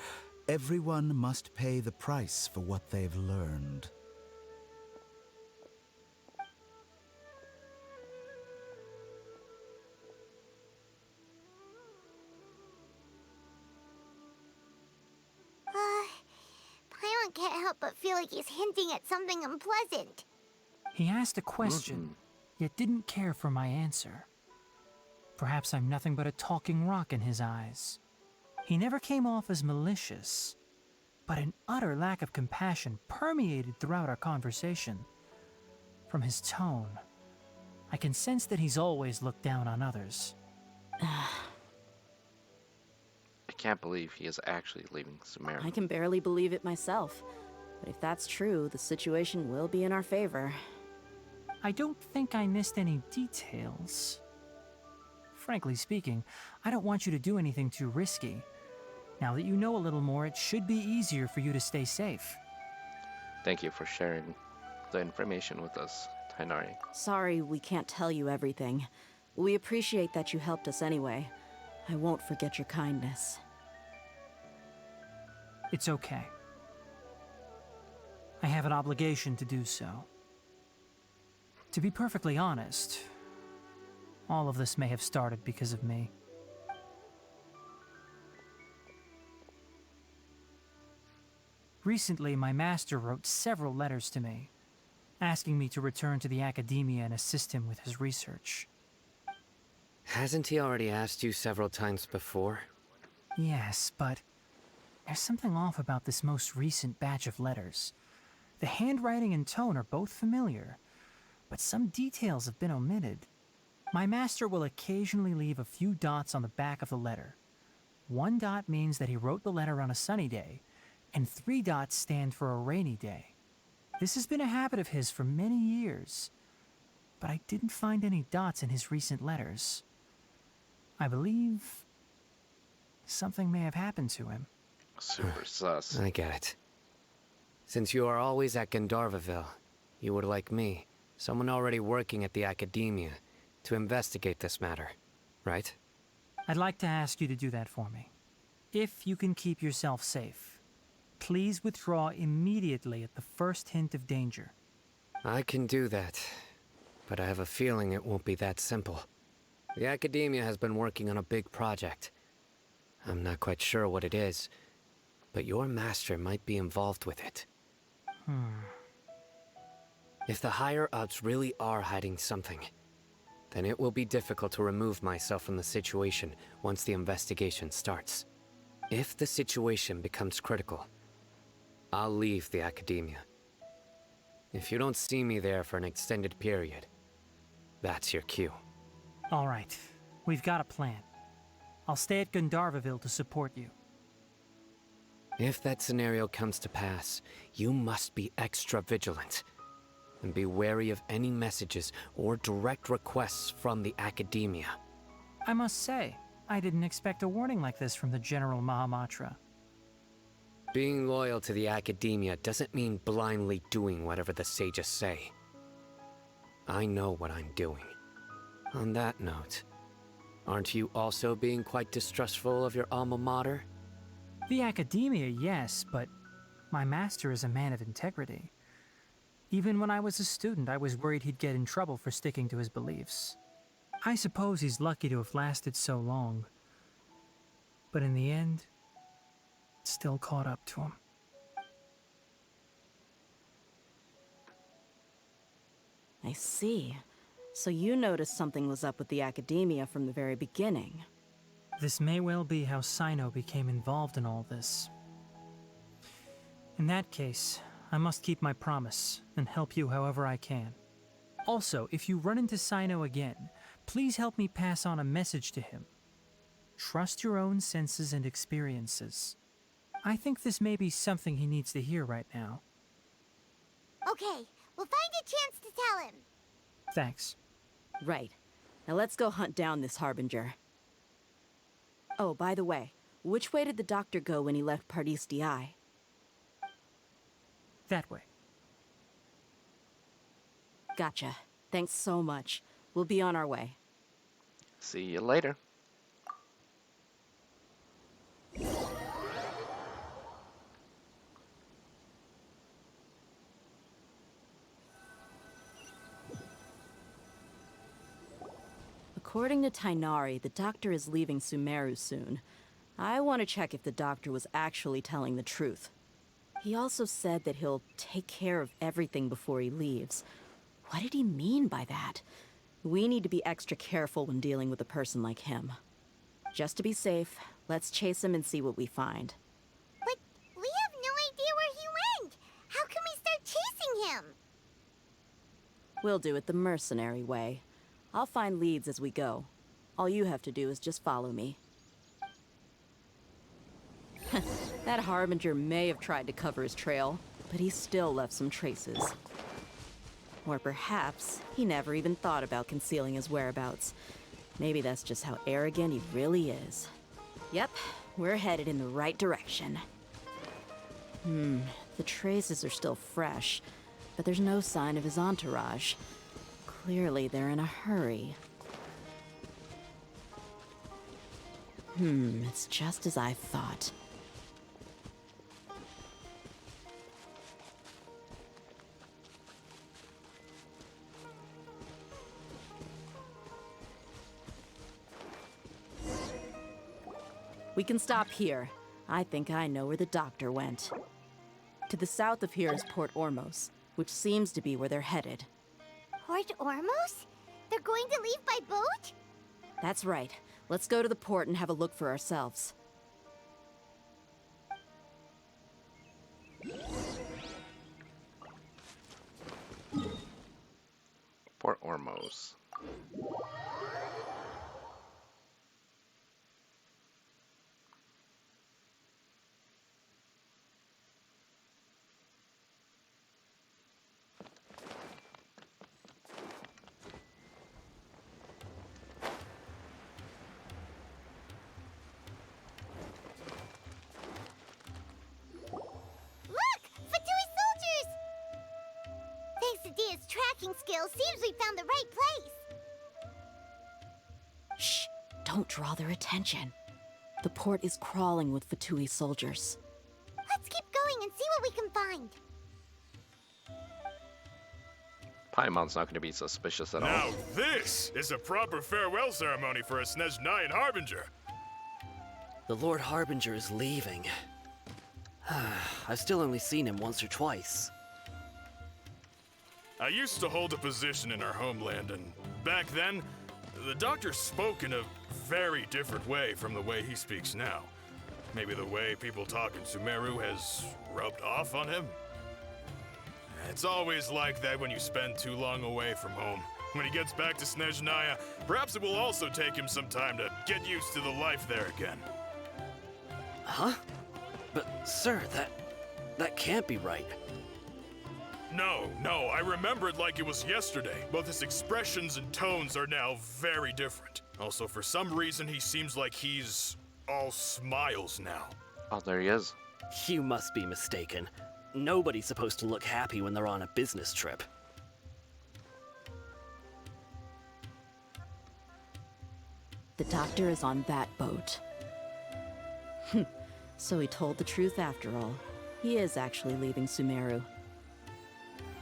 everyone must pay the price for what they've learned. Paimon can't help but feel like he's hinting at something unpleasant. He asked a question, yet didn't care for my answer. Perhaps I'm nothing but a talking rock in his eyes. He never came off as malicious, but an utter lack of compassion permeated throughout our conversation. From his tone, I can sense that he's always looked down on others. I can't believe he is actually leaving Sumeru. I can barely believe it myself. But if that's true, the situation will be in our favor. I don't think I missed any details. Frankly speaking, I don't want you to do anything too risky. Now that you know a little more, it should be easier for you to stay safe. Thank you for sharing the information with us, Tainari. Sorry we can't tell you everything. We appreciate that you helped us anyway. I won't forget your kindness. It's okay. I have an obligation to do so. To be perfectly honest, all of this may have started because of me. Recently, my master wrote several letters to me, asking me to return to the Academia and assist him with his research. Hasn't he already asked you several times before? Yes, but there's something off about this most recent batch of letters. The handwriting and tone are both familiar, but some details have been omitted. My master will occasionally leave a few dots on the back of the letter. 1 dot means that he wrote the letter on a sunny day, and 3 dots stand for a rainy day. This has been a habit of his for many years, but I didn't find any dots in his recent letters. I believe something may have happened to him. Super sus. I get it. Since you are always at Gandharvaville, you would like me, someone already working at the Academia, to investigate this matter, right? I'd like to ask you to do that for me. If you can keep yourself safe, please withdraw immediately at the first hint of danger. I can do that, but I have a feeling it won't be that simple. The Academia has been working on a big project. I'm not quite sure what it is, but your master might be involved with it. If the higher-ups really are hiding something, then it will be difficult to remove myself from the situation once the investigation starts. If the situation becomes critical, I'll leave the Academia. If you don't see me there for an extended period, that's your cue. All right, we've got a plan. I'll stay at Gandharvaville to support you. If that scenario comes to pass, you must be extra vigilant. And be wary of any messages or direct requests from the Academia. I must say, I didn't expect a warning like this from the General Mahamatra. Being loyal to the Academia doesn't mean blindly doing whatever the sages say. I know what I'm doing. On that note, aren't you also being quite distrustful of your alma mater? The Academia, yes, but my master is a man of integrity. Even when I was a student, I was worried he'd get in trouble for sticking to his beliefs. I suppose he's lucky to have lasted so long. But in the end, it still caught up to him. I see. So you noticed something was up with the Academia from the very beginning. This may well be how Sino became involved in all this. In that case, I must keep my promise and help you however I can. Also, if you run into Sino again, please help me pass on a message to him. Trust your own senses and experiences. I think this may be something he needs to hear right now. Okay, we'll find a chance to tell him. Thanks. Right. Now let's go hunt down this Harbinger. Oh, by the way, which way did the doctor go when he left Pardis Di? That way. Gotcha. Thanks so much. We'll be on our way. See you later. According to Tainari, the doctor is leaving Sumeru soon. I want to check if the doctor was actually telling the truth. He also said that he'll take care of everything before he leaves. What did he mean by that? We need to be extra careful when dealing with a person like him. Just to be safe, let's chase him and see what we find. But we have no idea where he went. How can we start chasing him? We'll do it the mercenary way. I'll find leads as we go. All you have to do is just follow me. That Harbinger may have tried to cover his trail, but he still left some traces. Or perhaps he never even thought about concealing his whereabouts. Maybe that's just how arrogant he really is. Yep, we're headed in the right direction. The traces are still fresh, but there's no sign of his entourage. Clearly they're in a hurry. It's just as I thought. We can stop here. I think I know where the doctor went. To the south of here is Port Ormos, which seems to be where they're headed. Port Ormos? They're going to leave by boat? That's right. Let's go to the port and have a look for ourselves. Port Ormos. Look! Fatui Quesadilla's tracking skills, seems we found the right place. Shh! Don't draw their attention. The port is crawling with Fatui soldiers. Let's keep going and see what we can find. Paimon's not going to be suspicious at all. Now this is a proper farewell ceremony for a Snezhnayan Harbinger. The Lord Harbinger is leaving. I've still only seen him once or twice. I used to hold a position in our homeland, and back then, the doctor spoke in a very different way from the way he speaks now. Maybe the way people talk in Sumeru has rubbed off on him? It's always like that when you spend too long away from home. When he gets back to Snezhnaya, perhaps it will also take him some time to get used to the life there again. Huh? But, sir, that can't be right. No, I remember it like it was yesterday. Both his expressions and tones are now very different. Also, for some reason, he seems like he's all smiles now. Oh, there he is. You must be mistaken. Nobody's supposed to look happy when they're on a business trip. The doctor is on that boat. So he told the truth after all. He is actually leaving Sumeru.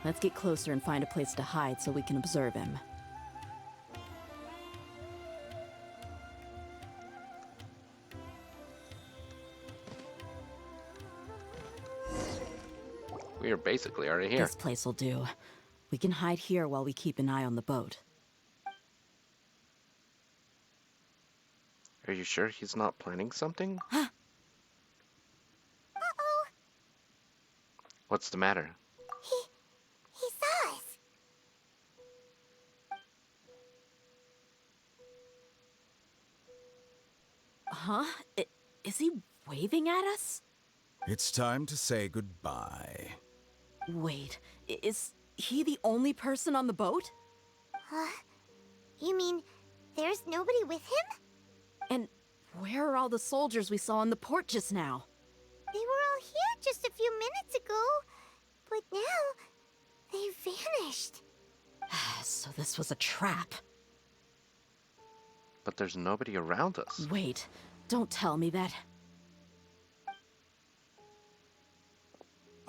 Let's get closer and find a place to hide so we can observe him. We are basically already here. This place will do. We can hide here while we keep an eye on the boat. Are you sure he's not planning something? Uh-oh. What's the matter? He saw us. Huh? Is he waving at us? It's time to say goodbye. Wait, is he the only person on the boat? You mean there's nobody with him? And where are all the soldiers we saw in the port just now? They were all here just a few minutes ago, but now they vanished. So this was a trap. But there's nobody around us. Wait, don't tell me that.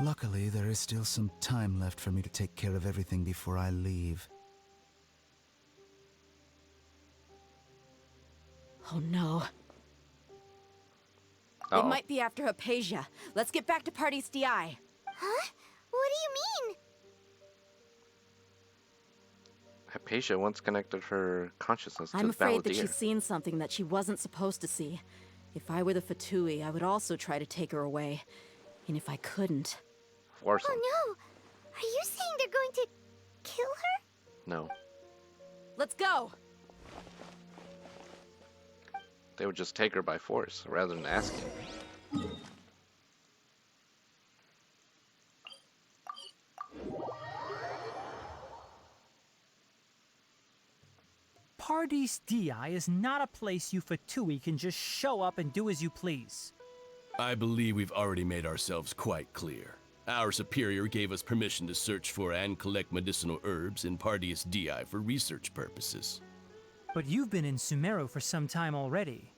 Luckily, there is still some time left for me to take care of everything before I leave. Oh no. Uh-oh. It might be after Hypatia. Let's get back to Party's DI. Huh? What do you mean? Hypatia once connected her consciousness to I'm the afraid that Balladeer. she's seen something that she wasn't supposed to see. If I were the Fatui, I would also try to take her away. And if I couldn't... Force him. Oh no! Are you saying they're going to kill her? No. Let's go! They would just take her by force, rather than asking. Pardes Di is not a place you Fatui can just show up and do as you please. I believe we've already made ourselves quite clear. Our superior gave us permission to search for and collect medicinal herbs in Pardes Di for research purposes. But you've been in Sumeru for some time already.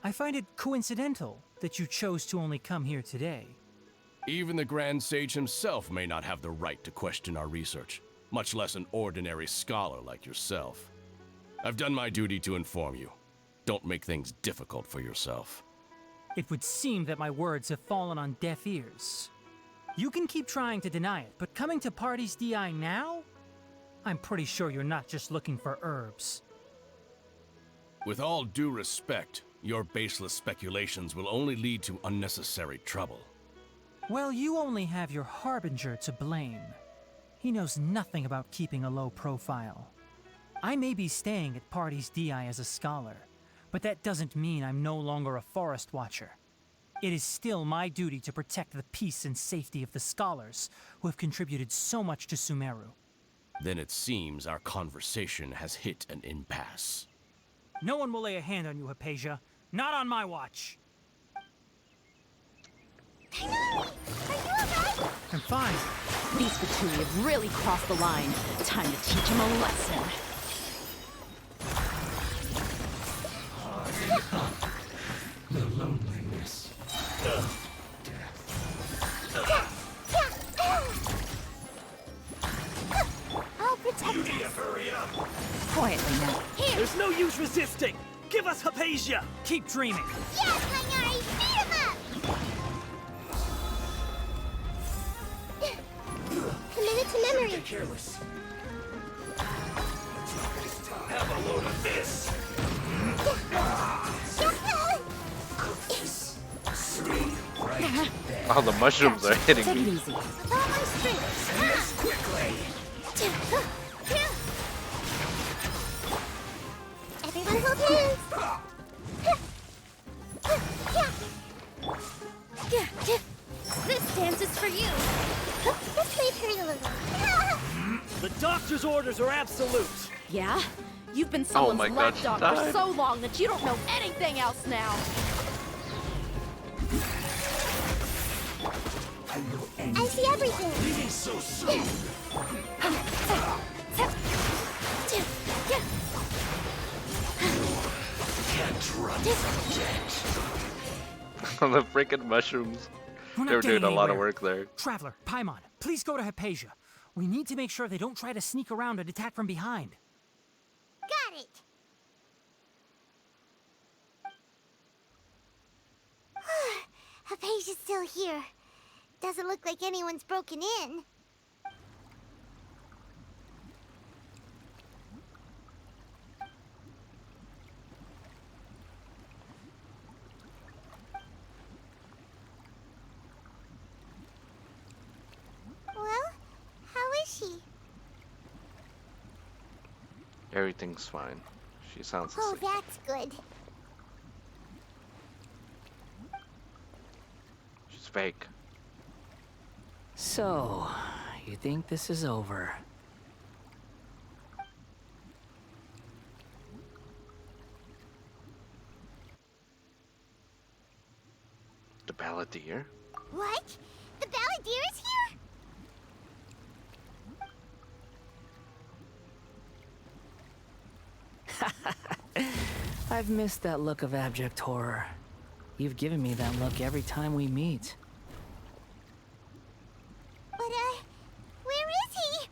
I find it coincidental that you chose to only come here today. Even the Grand Sage himself may not have the right to question our research, much less an ordinary scholar like yourself. I've done my duty to inform you. Don't make things difficult for yourself. It would seem that my words have fallen on deaf ears. You can keep trying to deny it, but coming to Pardes Di now? I'm pretty sure you're not just looking for herbs. With all due respect, your baseless speculations will only lead to unnecessary trouble. Well, you only have your Harbinger to blame. He knows nothing about keeping a low profile. I may be staying at Pardes Di as a scholar, but that doesn't mean I'm no longer a forest watcher. It is still my duty to protect the peace and safety of the scholars who have contributed so much to Sumeru. Then it seems our conversation has hit an impasse. No one will lay a hand on you, Hypatia. Not on my watch. Tainari! Are you alright? I'm fine. These Fatui have really crossed the line. Time to teach them a lesson. The loneliness. I'll protect us. Hurry up! Quietly now. There's no use resisting! Give us Hypatia! Keep dreaming. Yes, Kainari, beat him up! Commit it to memory. Careless. Have a load of this. Right. Oh, the mushrooms are hitting Take it me. easy. With all my strength. This quickly. Everyone hold hands. This dance is for you. This may hurt a little. The doctor's orders are absolute! Yeah? You've been Oh someone's my God, lapdog for died. so long that you don't know anything else now. I see everything. Leaving so soon. Can't run from death. The freaking mushrooms. We're They not were doing getting a lot of anywhere. work there. Traveler, Paimon, please go to Hypatia. We need to make sure they don't try to sneak around and attack from behind. Got it. Hypatia's still here. Doesn't look like anyone's broken in. Well, how is she? Everything's fine. She sounds Oh, asleep. that's good. She's fake. So, you think this is over? The balladeer? What? The balladeer is here? I've missed that look of abject horror. You've given me that look every time we meet. But, where is he?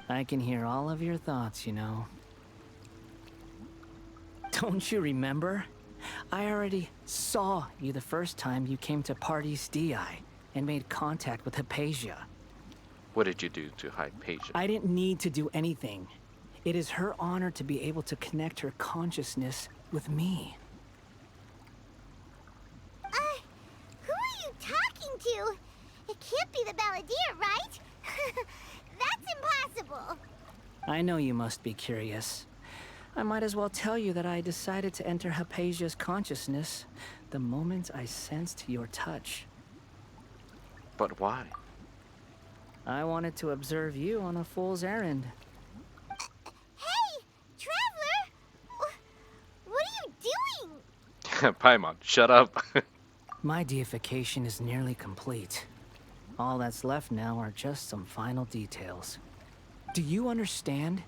I can hear all of your thoughts, you know. Don't you remember? I already saw you the first time you came to Party's DI and made contact with Hypatia. What did you do to Hypatia? I didn't need to do anything. It is her honor to be able to connect her consciousness with me. Who are you talking to? It can't be the balladeer, right? That's impossible. I know you must be curious. I might as well tell you that I decided to enter Hypatia's consciousness the moment I sensed your touch. But why? I wanted to observe you on a fool's errand. Hey, Traveler! What are you doing? Paimon, shut up. My deification is nearly complete. All that's left now are just some final details. Do you understand?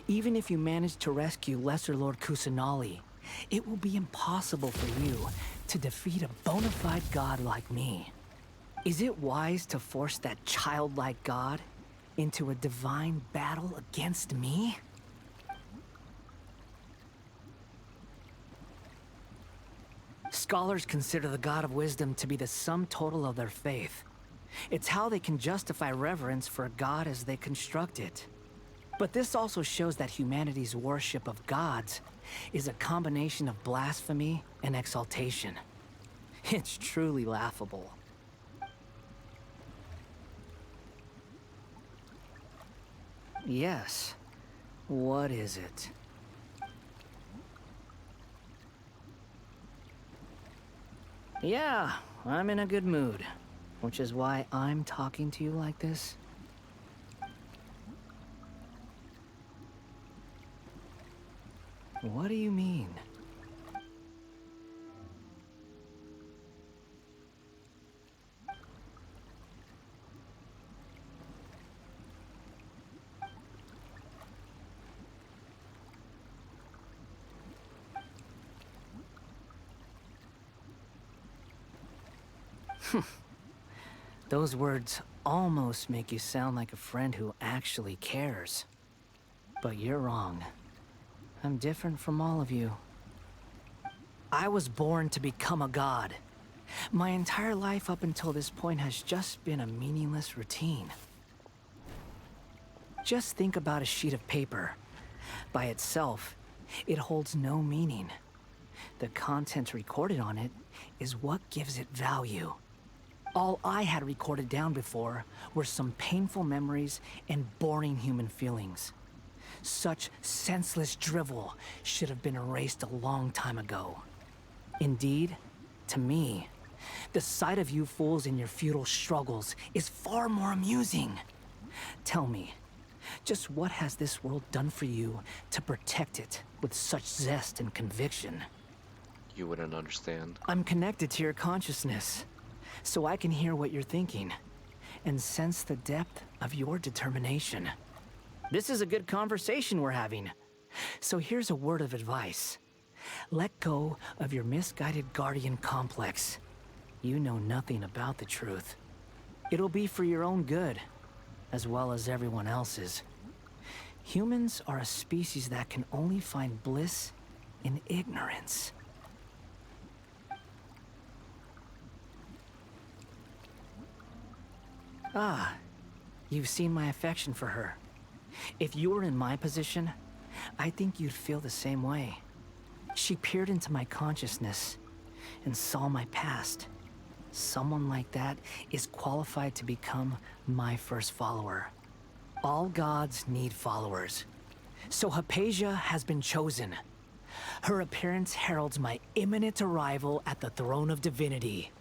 Even if you manage to rescue Lesser Lord Kusanali, it will be impossible for you to defeat a bona fide god like me. Is it wise to force that childlike god into a divine battle against me? Scholars consider the God of Wisdom to be the sum total of their faith. It's how they can justify reverence for a god as they construct it. But this also shows that humanity's worship of gods is a combination of blasphemy and exaltation. It's truly laughable. Yes. What is it? Yeah, I'm in a good mood. Which is why I'm talking to you like this. What do you mean? Those words almost make you sound like a friend who actually cares. But you're wrong. I'm different from all of you. I was born to become a god. My entire life up until this point has just been a meaningless routine. Just think about a sheet of paper. By itself, it holds no meaning. The content recorded on it is what gives it value. All I had recorded down before were some painful memories and boring human feelings. Such senseless drivel should have been erased a long time ago. Indeed, to me, the sight of you fools in your futile struggles is far more amusing. Tell me, just what has this world done for you to protect it with such zest and conviction? You wouldn't understand. I'm connected to your consciousness, so I can hear what you're thinking and sense the depth of your determination. This is a good conversation we're having. So here's a word of advice. Let go of your misguided guardian complex. You know nothing about the truth. It'll be for your own good, as well as everyone else's. Humans are a species that can only find bliss in ignorance. Ah, you've seen my affection for her. If you were in my position, I think you'd feel the same way. She peered into my consciousness and saw my past. Someone like that is qualified to become my first follower. All gods need followers. So Hypatia has been chosen. Her appearance heralds my imminent arrival at the throne of divinity,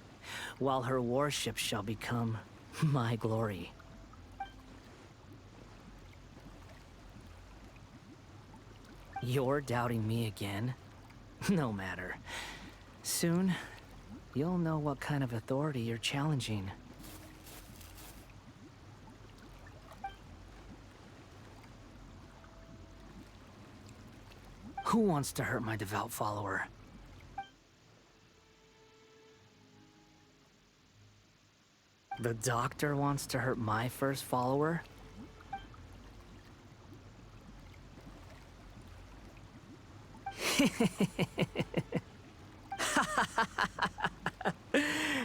while her worship shall become my glory. You're doubting me again? No matter. Soon, you'll know what kind of authority you're challenging. Who wants to hurt my devout follower? The doctor wants to hurt my first follower?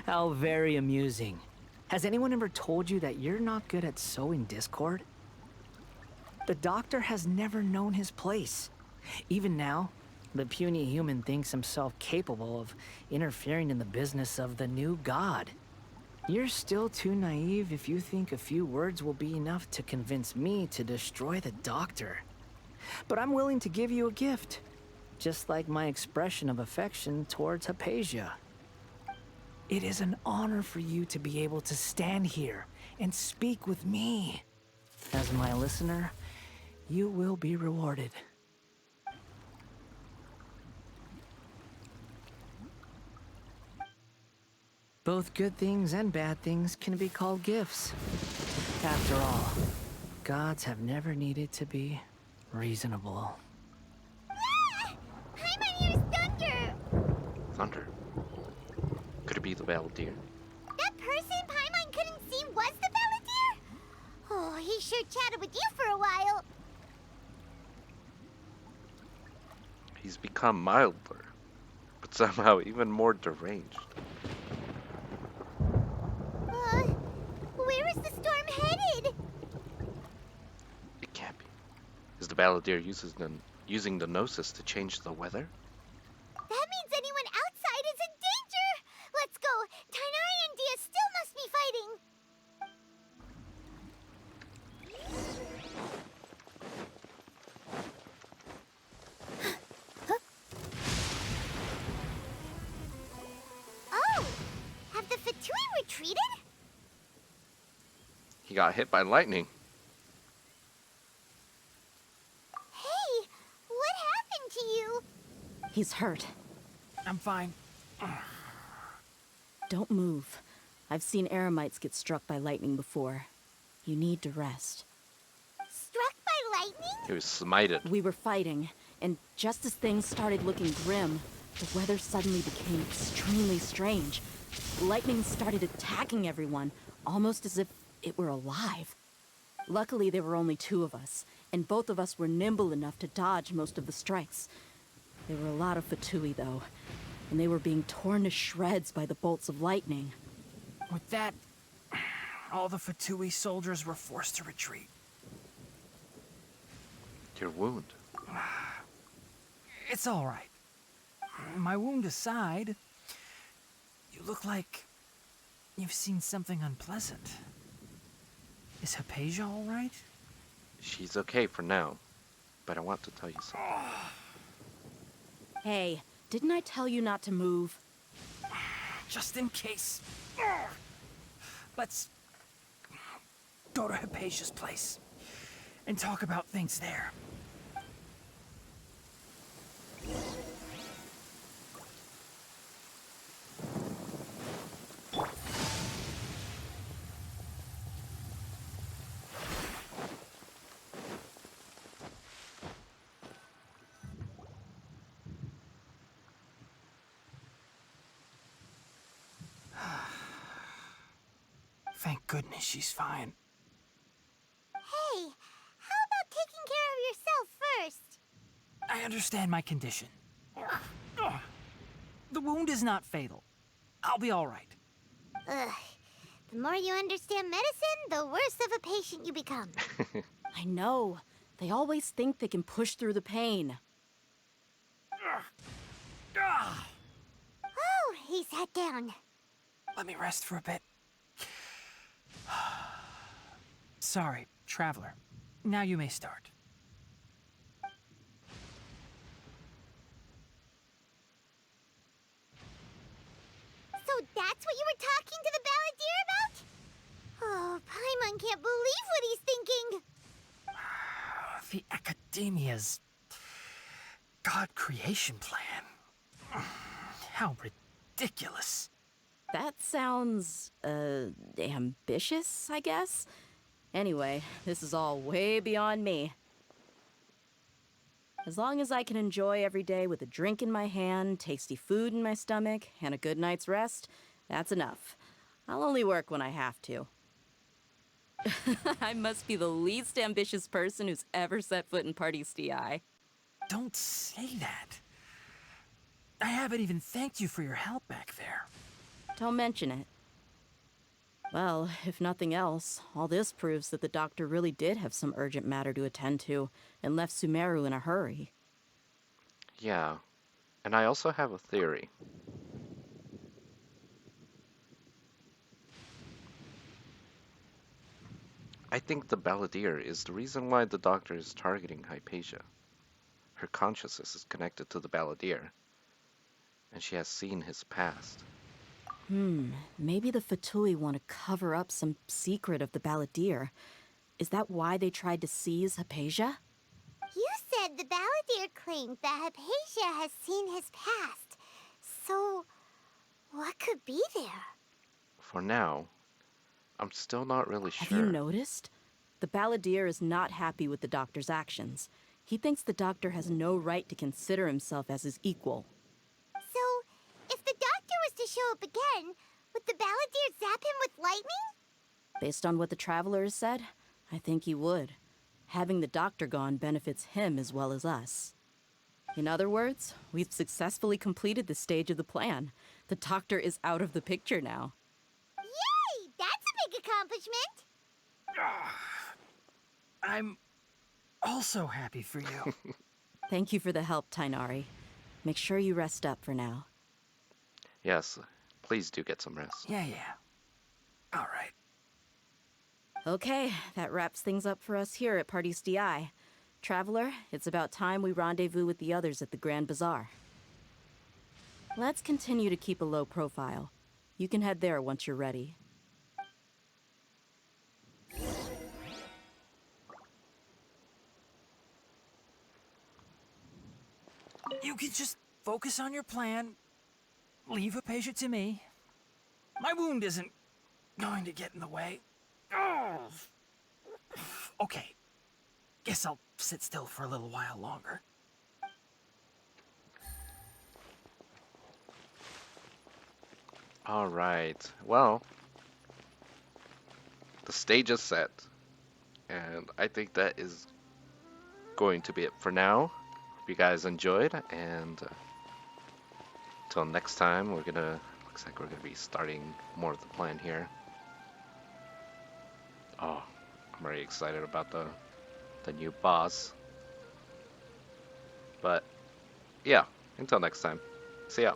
How very amusing. Has anyone ever told you that you're not good at sowing discord? The doctor has never known his place. Even now, the puny human thinks himself capable of interfering in the business of the new god. You're still too naive if you think a few words will be enough to convince me to destroy the doctor. But I'm willing to give you a gift, just like my expression of affection towards Hypatia. It is an honor for you to be able to stand here and speak with me. As my listener, you will be rewarded. Both good things and bad things can be called gifts. After all, gods have never needed to be reasonable. Ah! Paimon hears thunder! Thunder? Could it be the Valdir? That person Paimon couldn't see was the Valdir? Oh, he sure chatted with you for a while. He's become milder, but somehow even more deranged. Where is the storm headed? It can't be. Is the Valdir using the Gnosis to change the weather? That means anyone outside is in danger! Let's go! Tainari and Dia still must be fighting! Oh! Have the Fatui retreated? He got hit by lightning. Hey! What happened to you? He's hurt. I'm fine. Don't move. I've seen eremites get struck by lightning before. You need to rest. Struck by lightning? He was smited. We were fighting, and just as things started looking grim, the weather suddenly became extremely strange. Lightning started attacking everyone, almost as if it were alive. Luckily, there were only two of us, and both of us were nimble enough to dodge most of the strikes. There were a lot of Fatui, though, and they were being torn to shreds by the bolts of lightning. With that, all the Fatui soldiers were forced to retreat. Your wound. It's all right. My wound aside, you look like you've seen something unpleasant. Is Hypatia all right? She's okay for now, but I want to tell you something. Hey, didn't I tell you not to move? Just in case. Let's go to Hypatia's place and talk about things there. Thank goodness she's fine. Hey, how about taking care of yourself first? I understand my condition. The wound is not fatal. I'll be all right. Ugh. The more you understand medicine, the worse of a patient you become. I know. They always think they can push through the pain. Oh, he sat down. Let me rest for a bit. Sorry, traveler. Now you may start. So that's what you were talking to the balladeer about? Oh, Paimon can't believe what he's thinking. The Academia's God creation plan. How ridiculous. That sounds, ambitious, I guess? Anyway, this is all way beyond me. As long as I can enjoy every day with a drink in my hand, tasty food in my stomach, and a good night's rest, that's enough. I'll only work when I have to. I must be the least ambitious person who's ever set foot in Party's DI. Don't say that. I haven't even thanked you for your help back there. Don't mention it. Well, if nothing else, all this proves that the doctor really did have some urgent matter to attend to and left Sumeru in a hurry. Yeah, and I also have a theory. I think the balladeer is the reason why the doctor is targeting Hypatia. Her consciousness is connected to the balladeer, and she has seen his past. Maybe the Fatui want to cover up some secret of the balladeer. Is that why they tried to seize Hypatia? You said the balladeer claimed that Hypatia has seen his past. So, what could be there? For now, I'm still not really sure. Have you noticed? The balladeer is not happy with the doctor's actions. He thinks the doctor has no right to consider himself as his equal. So, if the doctor was to show up again, would the balladeer zap him with lightning? Based on what the traveler has said, I think he would. Having the doctor gone benefits him as well as us. In other words, we've successfully completed this stage of the plan. The doctor is out of the picture now. Yay! That's a big accomplishment! I'm also happy for you. Thank you for the help, Tainari. Make sure you rest up for now. Yes, please do get some rest. Yeah. All right. Okay, that wraps things up for us here at Party's DI. Traveler, it's about time we rendezvous with the others at the Grand Bazaar. Let's continue to keep a low profile. You can head there once you're ready. You could just focus on your plan. Leave a patient to me. My wound isn't going to get in the way. Oh. Okay. Guess I'll sit still for a little while longer. All right. Well, the stage is set, and I think that is going to be it for now. Hope you guys enjoyed, and until next time, looks like we're gonna be starting more of the plan here. Oh, I'm very excited about the new boss. But yeah, until next time. See ya.